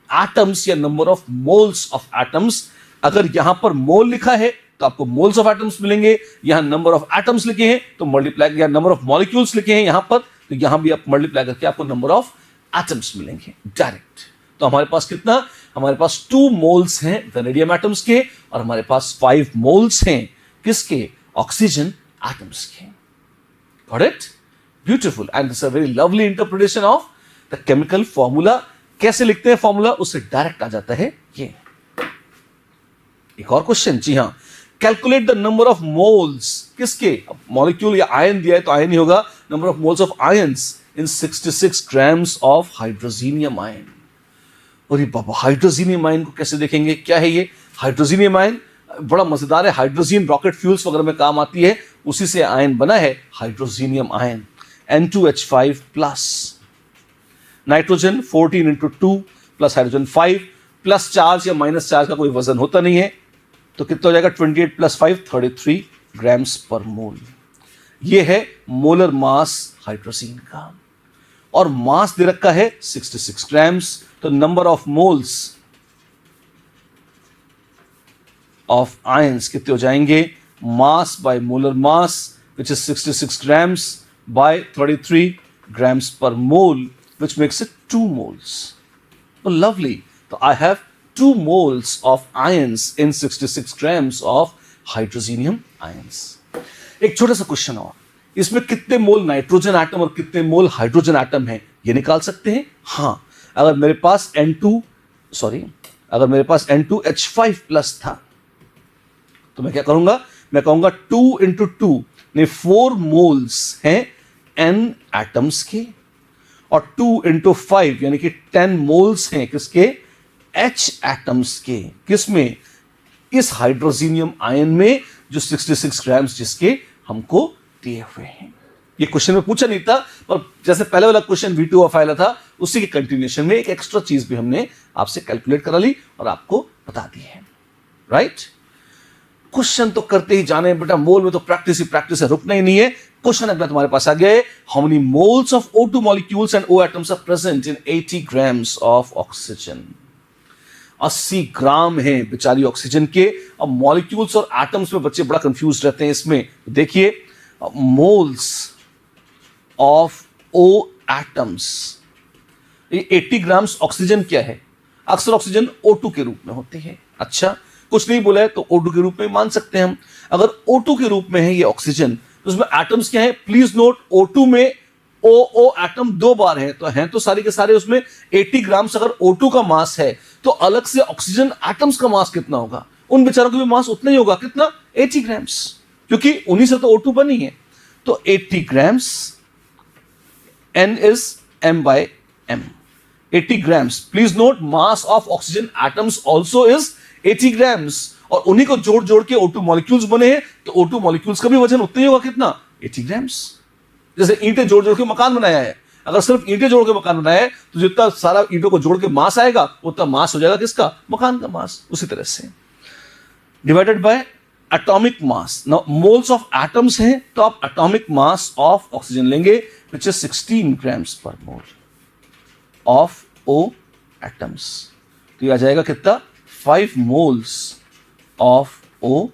एटम्स या number of moles of atoms. अगर यहां पर मोल लिखा है तो आपको मोल्स ऑफ एटम्स मिलेंगे, यहां नंबर ऑफ एटम्स लिखे हैं तो मल्टीप्लाई, या नंबर ऑफ मॉलिक्यूल्स लिखे हैं यहां पर तो यहां भी आप मल्टीप्लाई करके आपको नंबर ऑफ एटम्स मिलेंगे डायरेक्ट। तो हमारे पास कितना, हमारे पास 2 मोल्स हैं वेनेडियम एटम्स के और हमारे पास 5 मोल्स हैं किसके, ऑक्सीजन एटम्स के। Got it? Beautiful and this a very lovely interpretation of the chemical formula. कैसे लिखते हैं फॉर्मूला, उससे डायरेक्ट आ जाता है ये। एक और क्वेश्चन, जी हां, calculate the number of moles किसके, मॉलिक्यूल या आयन दिया है तो आयन ही होगा, number of moles of ions in 66 grams of hydrazinium ion. और ये बाबा, हाइड्रोजीनियम आयन को कैसे देखेंगे, क्या है ये हाइड्रोजीनियम आयन? बड़ा मजेदार है, हाइड्रोजन रॉकेट फ्यूल्स वगैरह में काम आती है, उसी से आयन बना है hydrazinium ion. N2H5 plus nitrogen 14 into 2 plus hydrogen 5 plus charge या माइनस चार्ज का कोई वजन होता नहीं है, तो कितना हो जाएगा 28 प्लस 5 33 ग्राम्स पर मोल। ये है मोलर मास हाइड्रोजीन का, और मास दे रखा है 66 ग्राम्स। तो number of moles of ions कितने हो जाएंगे, mass by molar mass which is 66 grams by 33 grams per mole which makes it 2 moles. Oh, lovely. So I have 2 moles of ions in 66 grams of hydrogenium ions. एक छोटा सा क्वेश्चन और, इसमें कितने मोल नाइट्रोजन एटम और कितने मोल हाइड्रोजन एटम है ये निकाल सकते हैं? हाँ, अगर मेरे पास N2H5 प्लस था तो मैं क्या करूंगा, मैं कहूंगा 2 इंटू 2 ने 4 मोल्स हैं N एटम्स के, और 2 इंटू 5 यानी कि 10 मोल्स हैं किसके, H एटम्स के। किसमें, इस हाइड्रोजीनियम आयन में जो 66 ग्राम्स जिसके हमको दिए हुए हैं। ये क्वेश्चन में पूछा नहीं था, पर जैसे पहले वाला क्वेश्चन V2O5 था उसी के कंटिन्यूएशन में एक एक्स्ट्रा चीज भी हमने आपसे कैलकुलेट करा ली और आपको बता दी है। राइट? क्वेश्चन तो करते ही जाने बेटा, मोल में तो प्रैक्टिस ही प्रैक्टिस है, रुकना ही नहीं है। क्वेश्चन अगला तुम्हारे पास आ गया है, how many moles of O2 molecules and O atoms are present in 80 grams of oxygen. 80 gram है बेचारी ऑक्सीजन के। अब मॉलिक्यूल्स और एटम्स में बच्चे बड़ा कंफ्यूज रहते हैं इसमें। देखिए, मोल्स ऑफ O एटम्स, ये 80 ग्राम्स ऑक्सीजन क्या है, अक्सर ऑक्सीजन O2 के रूप में होती है। अच्छा, कुछ नहीं बोला है तो O2 के रूप में मान सकते हैं हम। अगर O2 के रूप में है ये ऑक्सीजन, तो उसमें एटम्स क्या है, प्लीज नोट O2 में O एटम 2 बार है, तो हैं तो सारे के सारे उसमें 80 ग्राम्स। अगर O2 का मास है तो अलग से ऑक्सीजन एटम्स का मास कितना होगा, उन बेचारों का भी मास उतना ही होगा, कितना, 80 ग्राम्स, क्योंकि उन्हीं से तो O2 बनी है। तो 80 grams, N is M by M, 80 grams. Please note mass of oxygen atoms also is 80 grams, और उन्हीं को जोड़ जोड़ के O2 मॉलिक्यूल्स बने हैं, तो O2 मॉलिक्यूल्स का भी वजन उतना ही होगा, कितना, 80 ग्राम्स। जैसे ईंटें जोड़ जोड़ के मकान बनाया है, अगर सिर्फ ईंटें जोड़ के मकान बनाया है तो जितना सारा ईंटों को जोड़ के मास आएगा उतना मास हो जाएगा किसका, मकान का मास। उसी तरह से divided by atomic mass. Now moles of atoms हैं तो आप एटॉमिक मास ऑफ ऑक्सीजन लेंगे which is 16 grams per mole of O atoms. तो ये आ जाएगा कितना, 5 moles of O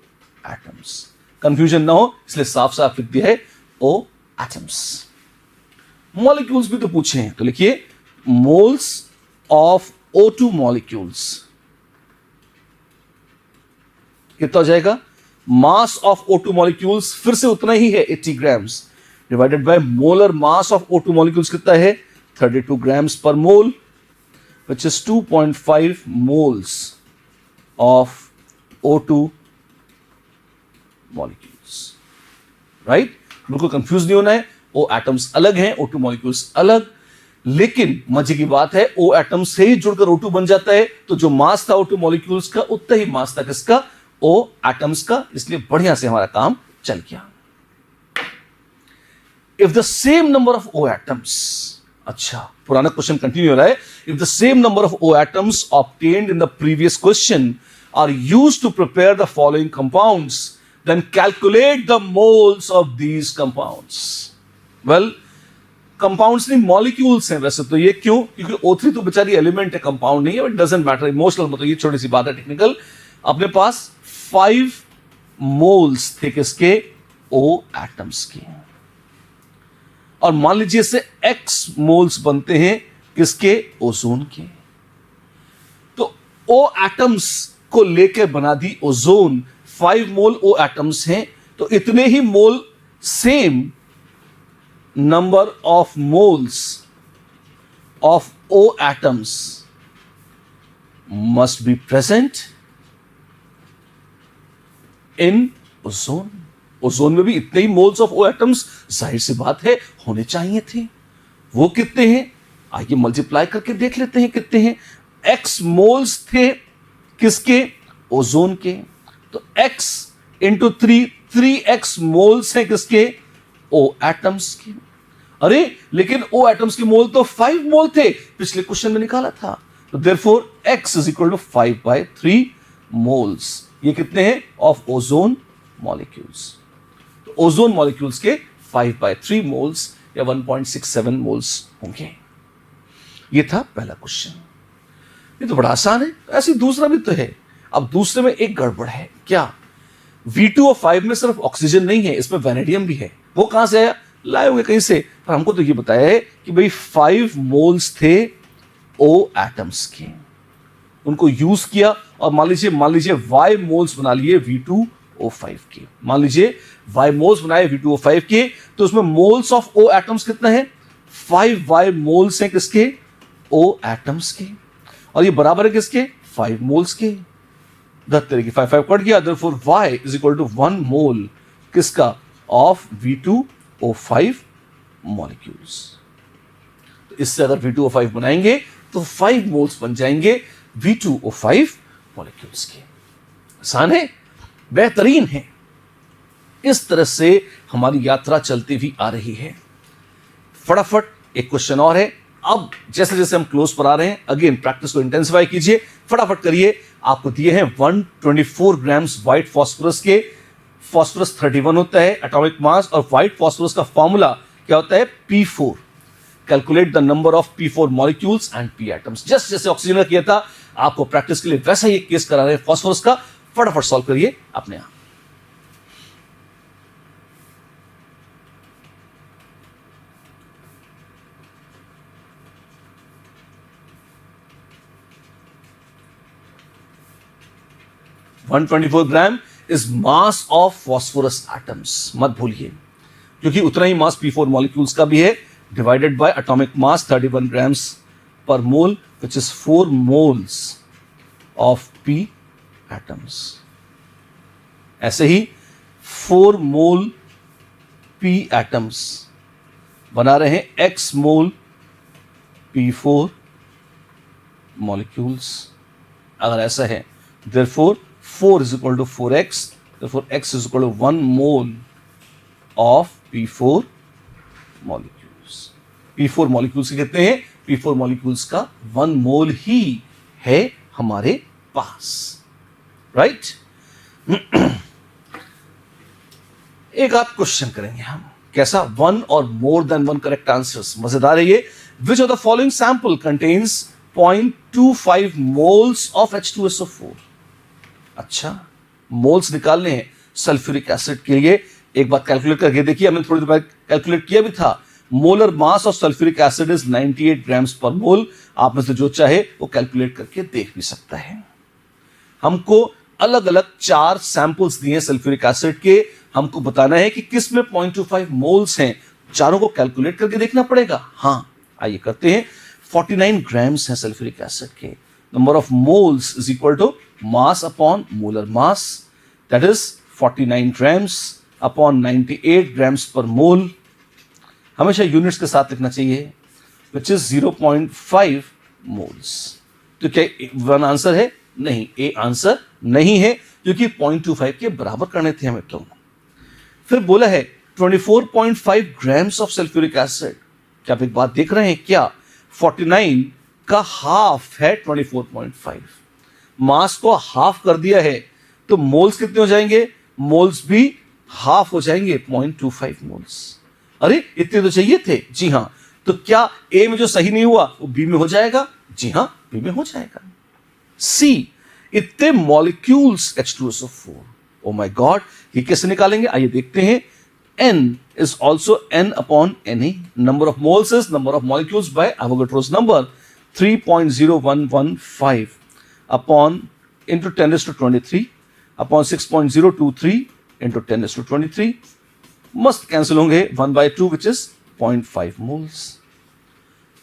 atoms. Confusion ना हो इसलिए साफ साफ लिख दिया है ओ एटम्स। मॉलिक्यूल्स भी तो पूछे हैं, तो लिखिए मोल्स ऑफ O2 मॉलिक्यूल्स कितना हो जाएगा, मास ऑफ O2 मॉलिक्यूल्स फिर से उतना ही है 80 grams divided by molar mass of O2 molecules कितना है 32 grams per mole, which is 2.5 moles of O2 molecules. Right, बिल्कुल कंफ्यूज नहीं होना है, O एटम्स अलग हैं, O2 मॉलिक्यूल्स अलग, लेकिन मजे की बात है O एटम से ही जुड़कर O2 बन जाता है, तो जो मास था O2 मॉलिक्यूल्स का उतना ही मास था किसका, O एटम्स का, इसलिए बढ़िया से हमारा काम चल गया। If the same number of O atoms, अच्छा पुराना क्वेश्चन कंटिन्यू हो रहा है, if the same number of O atoms obtained in the previous question are used to prepare the following compounds, then calculate the moles of these compounds. Well, compounds नहीं मॉलिक्यूल्स हैं वैसे तो ये, क्यों, क्योंकि O3 तो बेचारी एलिमेंट है, कंपाउंड नहीं है, बट डजंट मैटर, इमोशनल मतलब ये छोटी सी बात है टेक्निकल। अपने पास 5 मोल्स थे किसके, O एटम्स के, और मान लीजिए इससे X मोल्स बनते हैं किसके, ओजोन के। तो O एटम्स को लेकर बना दी ओजोन, 5 मोल O एटम्स हैं, तो इतने ही mole same number of moles of O atoms must be present in ozone। Ozone में भी इतने ही मोल्स ऑफ O एटम्स जाहिर सी बात है होने चाहिए थे। वो कितने हैं, आइए मल्टीप्लाई करके देख लेते हैं कितने हैं। X मोल्स थे किसके, ओजोन के, तो X इंटू 3x मोल्स हैं किसके, O एटम्स के। अरे लेकिन O एटम्स के मोल तो 5 मोल थे, पिछले क्वेश्चन में निकाला था, तो therefore X is equal to 5/3 moles. ये कितने हैं, ऑफ ओजोन मॉलिक्यूल्स। तो ओजोन मॉलिक्यूल्स के 5/3 मोल्स या 1.67 मोल्स होंगे। ये था पहला क्वेश्चन, ये तो बड़ा आसान है। ऐसे दूसरा भी तो है। अब दूसरे में एक गड़बड़ है, क्या, V2O5 में सिर्फ ऑक्सीजन नहीं है, इसमें वैनेडियम भी है। वो कहां से आया, लाए होंगे कहीं से, पर हमको तो ये बताया है कि भाई 5 मोल्स थे O एटम्स के, उनको यूज किया, और मान लीजिए Y मोल्स बना लिए V2O5 के। मान लीजिए Y मोल्स बनाए V2O5 के, तो उसमें मोल्स ऑफ O एटम्स कितना है, 5Y मोल्स हैं किसके, O एटम्स के, और ये बराबर है किसके, 5 मोल्स के। 5 कट गया, therefore Y is equal to 1 mole किसका, ऑफ V2O5 मॉलिक्यूल्स। तो इससे अगर V2O5 बनाएंगे तो 5 मोल्स बन जाएंगे V2O5 मॉलिक्यूल्स के। आसान है, बेहतरीन है। इस तरह से हमारी यात्रा चलती हुई आ रही है। फटाफट एक क्वेश्चन और है। अब जैसे जैसे हम क्लोज पर आ रहे हैं, अगेन प्रैक्टिस को इंटेंसिफाई कीजिए, फटाफट करिए। आपको दिए हैं 124 ग्राम्स व्हाइट फॉस्फोरस के। फॉस्फोरस 31 होता है एटॉमिक मास, और व्हाइट फॉस्फोरस का फॉर्मूला क्या होता है, P4। Calculate the number of P4 molecules and P atoms. Just जैसे ऑक्सीजन का किया था, आपको प्रैक्टिस के लिए वैसा ही केस करा रहे हैं फॉस्फोरस का। फटाफट सॉल्व करिए अपने आप। $124 gram is mass of phosphorus atoms, मत भूलिए, क्योंकि उतना ही मास P4 मॉलिक्यूल्स का भी है, divided by atomic mass 31 grams per mole, which is 4 moles of P atoms. ऐसे ही 4 मोल P एटम्स बना रहे हैं X मोल P4 मॉलिक्यूल्स। अगर ऐसा है, therefore 4 is equal to 4x, therefore x is equal to 1 mole of P4 molecules। P4 molecules कितने हैं, P4 molecules का 1 मोल ही है हमारे पास, राइट। एक आध क्वेश्चन करेंगे हम, कैसा, 1 और मोर देन 1 करेक्ट आंसर्स। मजेदार है ये। Which of the following sample contains 0.25 moles of H2SO4। अच्छा, मोल्स निकालने हैं सल्फ्यूरिक एसिड के लिए। एक बात कैलकुलेट करके देखिए, हमने थोड़ी देर पहले कैलकुलेट किया भी था। Molar mass of sulphuric acid is 98 grams per मोल। आप में से जो चाहे वो कैलकुलेट करके देख भी सकता है। हमको अलग अलग 4 सैंपल्स दिए सल्फ्यूरिक एसिड के। हमको बताना है कि किस में 0.25 मोल्स हैं। चारों को कैलकुलेट करके देखना पड़ेगा। हाँ, आइए करते हैं। 49 ग्राम्स है सल्फ्यूरिक एसिड के। Number of moles is equal to mass upon molar mass, that is 49 grams upon 98 grams per mole. हमेशा यूनिट्स के साथ लिखना चाहिए, विच इज 0.5 मोल्स। तो क्या वन आंसर है? नहीं, ए आंसर नहीं है, क्योंकि 0.25 के बराबर करने थे हमें। तो फिर बोला है 24.5 ग्राम्स ऑफ सल्फ्यूरिक एसिड। क्या आप एक बात देख रहे हैं क्या? 49 का हाफ है 24.5। मास को हाफ कर दिया है, तो मोल्स कितने हो जाएंगे? मोल्स भी हाफ हो जाएंगे, 0.25 मोल्स। अरे इतने तो चाहिए थे। जी हां, तो क्या ए में जो सही नहीं हुआ वो बी में हो जाएगा? जी हां, बी में हो जाएगा। सी, इतने molecules H2SO4। O my God, ये कैसे निकालेंगे? आइए देखते हैं। N is also N upon Na. Number of moles is number of molecules by Avogadro's number, 3.0115 upon into 10 raised to 23 upon 6.023 into 10 raised to 23. मस्त कैंसिल होंगे 1/2 which is 0.5 moles.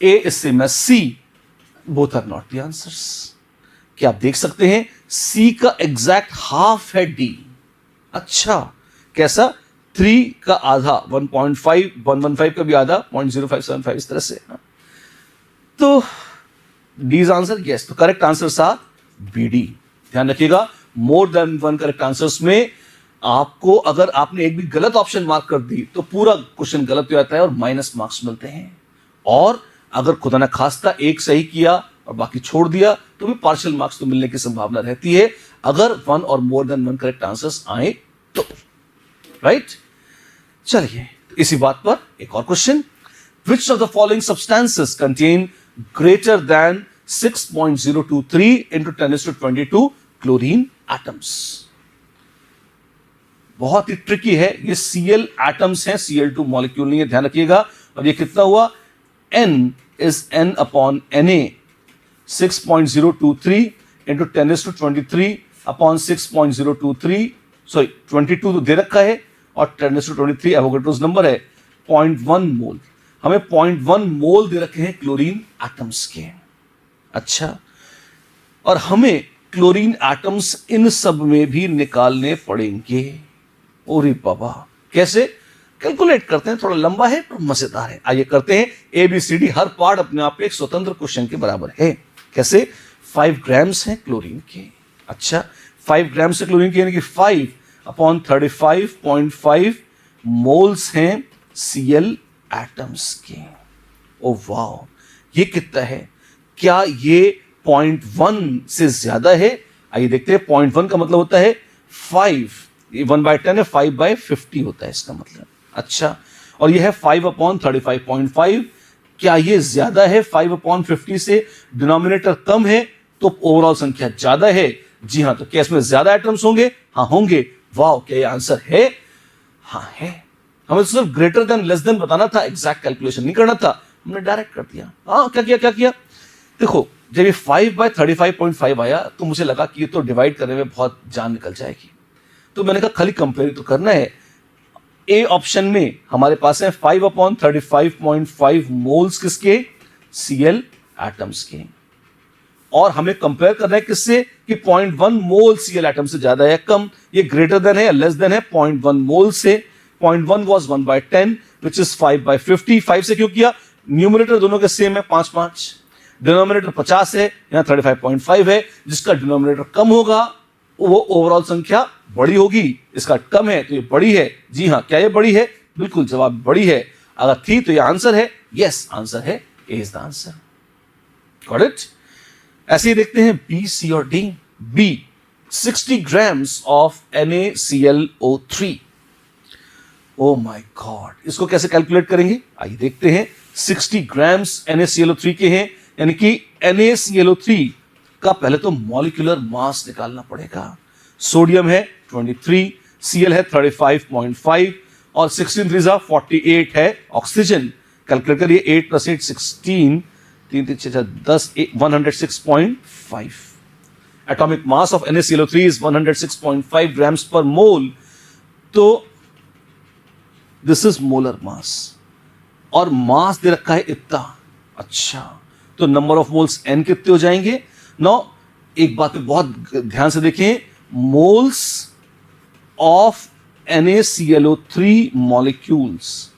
A is same as C. Both are not the answers. क्या आप देख सकते हैं? C का एग्जैक्ट हाफ है D। अच्छा, कैसा? 3 का आधा 1.5, 115 का भी आधा 0.0575, इस तरह से। तो डी इज आंसर। यस, तो करेक्ट आंसर साथ बी डी। ध्यान रखिएगा, more than one correct answers में आपको अगर आपने एक भी गलत ऑप्शन मार्क कर दी तो पूरा क्वेश्चन गलत हो जाता है और माइनस मार्क्स मिलते हैं। और अगर खुदा न खास्ता एक सही किया और बाकी छोड़ दिया तो भी पार्शियल मार्क्स तो मिलने की संभावना रहती है, अगर वन और more than one correct answers आए तो। राइट, चलिए इसी बात पर एक और question. Which of the following substances contain greater than 6.023 into 10⁻22 chlorine atoms? बहुत ही ट्रिकी है ये। Cl एटम्स हैं, Cl2 मॉलिक्यूल नहीं है, ध्यान रखिएगा। और ये कितना हुआ? N is N upon Na, 6.023 into 10⁻23 upon 6.023, sorry 22 तो दे रखा है और 10⁻23 एवोगाड्रोस नंबर है। 0.1 मोल, हमें 0.1 मोल दे रखे हैं क्लोरीन एटम्स के। अच्छा, और हमें क्लोरीन एटम्स इन सब में भी निकालने पड़ेंगे। ओरे बाबा, कैसे? कैलकुलेट करते हैं, थोड़ा लंबा है पर मजेदार है। आइए करते हैं। ABCD हर पार्ट अपने आप में एक स्वतंत्र क्वेश्चन के बराबर है। कैसे? 5 ग्राम्स हैं क्लोरीन के। अच्छा, 5 ग्राम्स से क्लोरीन के, यानी कि 5 अपॉन 35.5 मोल्स हैं Cl एटम्स के। ओ वाह, ये कितना है? क्या ये 0.1 से ज्यादा है? आइए देखते हैं। 0.1 का मतलब होता है 5, 1/10 है, 5/50 होता है इसका मतलब। अच्छा, और ये है 5 अपॉन 35.5। क्या ये ज्यादा है 5 अपॉन 50 से? डिनोमिनेटर कम है तो ओवरऑल संख्या ज्यादा है। जी हाँ, तो क्या इसमें ज्यादा एटम्स होंगे? हाँ होंगे। वाह, क्या ये आंसर है? हाँ है। हमें तो सिर्फ ग्रेटर देन लेस देन बताना था, एग्जैक्ट कैलकुलेशन नहीं करना था, हमने डायरेक्ट कर दिया। हाँ, क्या किया? देखो, जब ये 5/35.5 आया तो मुझे लगा कि ये तो डिवाइड करने में बहुत जान निकल जाएगी, तो मैंने कहा खाली कंपेयर तो करना है। ए ऑप्शन में हमारे पास है 5 अपॉन 35.5 मोल्स किसके? Cl एटम्स के। और हमें कंपेयर करना है किससे? कि 0.1 मोल Cl एटम से ज्यादा है कम, ये ग्रेटर देन है या लेस देन है 0.1 मोल से। 0.1 was 1/10 which is 5/50। 5 से क्यों किया? न्यूमरेटर दोनों के सेम है, 5/5। डिनोमिनेटर 50 है, यहाँ 35.5 है। जिसका डिनोमिनेटर कम होगा वो ओवरऑल संख्या बड़ी होगी, इसका कम है तो ये बड़ी है। जी हाँ, क्या ये बड़ी है? बिल्कुल, जवाब बड़ी है। अगर थी तो ये आंसर है। यस, आंसर है। A is the answer. Got it? ऐसे ही देखते हैं बी, सी और D. B, 60 grams of NaClO3। Oh my God, इसको कैसे कैलकुलेट करेंगे? आइए देखते हैं। 60 ग्राम्स NaClO3 के हैं। यानी कि NaClO3 का पहले तो मॉलिक्यूलर मास निकालना पड़ेगा। सोडियम है 23, Cl है 35.5 और 16 3 48 है ऑक्सीजन। कैलकुलेट करिए, 8 + 8 16, 3 3 6 10, 106.5। Atomic mass of NaClO3 is 106.5 grams per मोल। तो दिस इज मोलर मास और मास दे रखा है इतना। अच्छा, तो नंबर ऑफ मोल्स n कितने हो जाएंगे? नो, एक बात पे बहुत ध्यान से देखें, moles of NaClO3 molecules.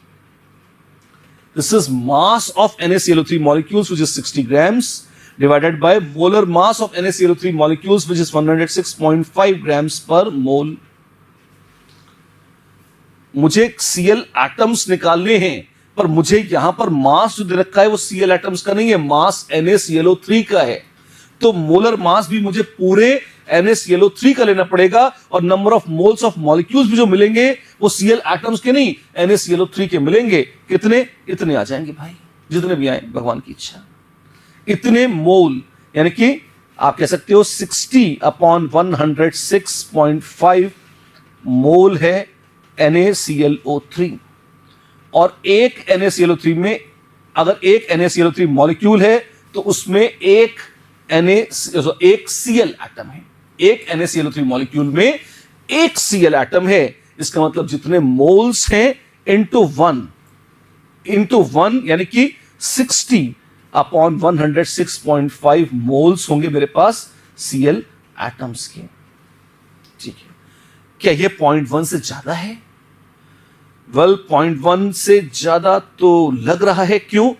This is mass of NaClO3 molecules, which is 60 grams, divided by molar mass of NaClO3 molecules, which is 106.5 grams per mole. मुझे Cl एटम्स निकालने हैं, पर मुझे यहां पर मास जो दे रखा है वो Cl एटम्स का नहीं है, मास NaClO3 का है। तो मोलर मास भी मुझे पूरे NaClO3 का लेना पड़ेगा और number of moles of molecules भी जो मिलेंगे वो Cl एटम्स के नहीं, NaClO3 के मिलेंगे। कितने? इतने आ जाएंगे भाई, जितने भी आए, भगवान की इच्छा। इतने मोल, यानी कि आप कह सकते हो 60/106.5 मोल है NaClO3। और एक NaClO3 में अगर एक NaClO3 मॉलिक्यूल है तो उसमें एक Cl एटम है। एक NaClO3 मॉलिक्यूल में एक Cl एटम है। इसका मतलब जितने मोल्स हैं इंटू वन यानी कि 60/106.5 मोल्स होंगे मेरे पास Cl एटम्स के। ठीक है, क्या यह 0.1 से ज्यादा है? वेल, 0.1 से ज्यादा तो लग रहा है। क्यों?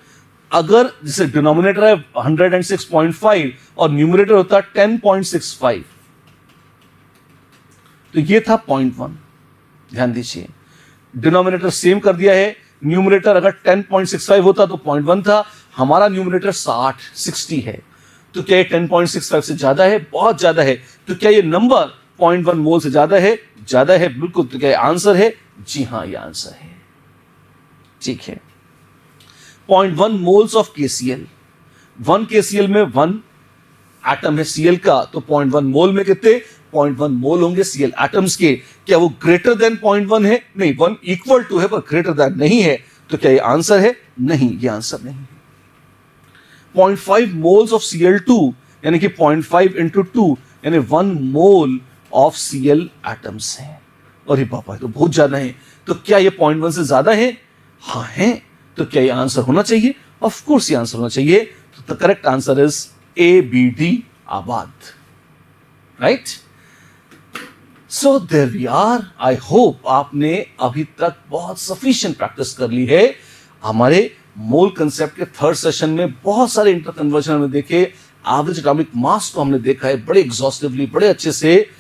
अगर जैसे डिनोमिनेटर है 106.5 और न्यूमरेटर होता 10.65, तो ये था 0.1। ध्यान दीजिए, डिनोमिनेटर सेम कर दिया है। न्यूमरेटर अगर 10.65 होता तो 0.1 था, हमारा न्यूमरेटर 60 है। तो क्या ये 10.65 से ज्यादा है? बहुत ज्यादा है। तो क्या ये नंबर 0.1 मोल से ज्यादा है? ज्यादा है, बिल्कुल। तो क्या आंसर है? जी हां, ये आंसर है। ठीक है, 0.1 मोल्स ऑफ KCl। 1 KCl में 1 एटम है Cl का, तो 0.1 मोल में कितने? 0.1 मोल होंगे Cl एटम्स के। क्या वो ग्रेटर देन 0.1 है? नहीं, 1 इक्वल टू है पर ग्रेटर देन नहीं है। तो क्या ये आंसर है? नहीं, ये आंसर नहीं है। 0.5 मोल्स ऑफ Cl2 यानी कि 0.5 इंटू 2 यानी 1 मोल ऑफ Cl एटम्स है। अरे बाबा, तो बहुत ज्यादा है। तो क्या ये 0.1 से ज्यादा है? हाँ है। तो क्या ये आंसर होना चाहिए? ऑफ कोर्स ये आंसर होना चाहिए। तो the correct answer is ABD, आबाद। Right? So there we are. I hope आपने अभी तक बहुत सफिशिएंट प्रैक्टिस कर ली है। हमारे मोल कंसेप्ट के थर्ड सेशन में बहुत सारे इंटर कन्वर्जन हमने देखे, एवरेज एटॉमिक मास को हमने देखा है बड़े एग्जॉस्टिवली, बड़े अच्छे से।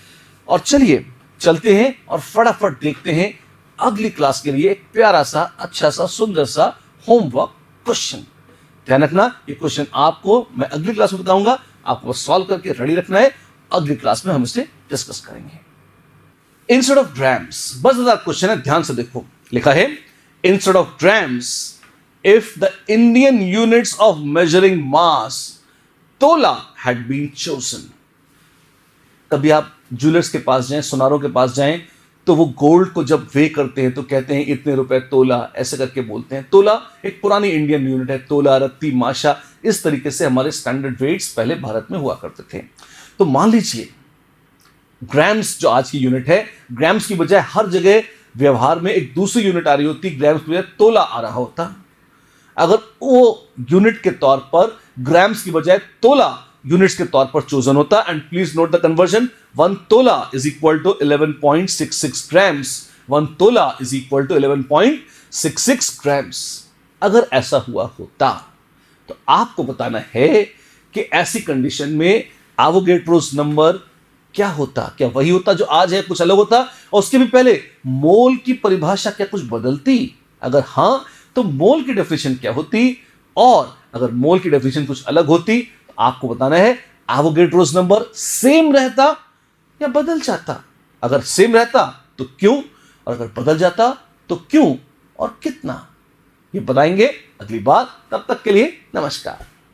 और चलिए चलते हैं और फटाफट देखते हैं अगली क्लास के लिए एक प्यारा सा, अच्छा सा, सुंदर सा होमवर्क क्वेश्चन। ध्यान रखना, ये क्वेश्चन आपको मैं अगली क्लास में बताऊंगा, आपको सॉल्व करके रेडी रखना है। अगली क्लास में हम इसे डिस्कस करेंगे। इंस्टेड ऑफ ग्राम्स, बस क्वेश्चन है, ध्यान से देखो। लिखा है instead of grams if the Indian units of measuring mass tola had been chosen. कभी आप ज्वेलर्स के पास जाएं, सुनारों के पास जाएं, तो वो गोल्ड को जब वे करते हैं तो कहते हैं इतने रुपए तोला, ऐसे करके बोलते हैं। तोला एक पुरानी इंडियन यूनिट है। तोला, रत्ती, माशा, इस तरीके से हमारे स्टैंडर्ड वेट्स पहले भारत में हुआ करते थे। तो मान लीजिए ग्राम्स जो आज की यूनिट है, ग्राम्स की बजाय हर जगह व्यवहार में एक दूसरी यूनिट आ रही होती, ग्राम्स की बजाय तोला आ रहा होता। अगर वो यूनिट के तौर पर ग्राम्स की बजाय तोला यूनिट्स के तौर पर चोजन होता, and please note the conversion, 1 तोला इज इक्वल टू 11.66 ग्राम्स। 1 तोला इज इक्वल टू 11.66 ग्राम्स। अगर ऐसा हुआ होता तो आपको बताना है कि ऐसी कंडीशन में एवोगैड्रोस नंबर क्या होता? क्या वही होता जो आज है, कुछ अलग होता? और उसके भी पहले मोल की परिभाषा क्या कुछ बदलती? अगर हां, तो मोल की डेफिनेशन क्या होती? और अगर मोल की डेफिनेशन कुछ अलग होती तो आपको बताना है एवोगैड्रोस नंबर सेम रहता या बदल जाता। अगर सेम रहता तो क्यों, और अगर बदल जाता तो क्यों और कितना, ये बताएंगे अगली बार। तब तक के लिए नमस्कार।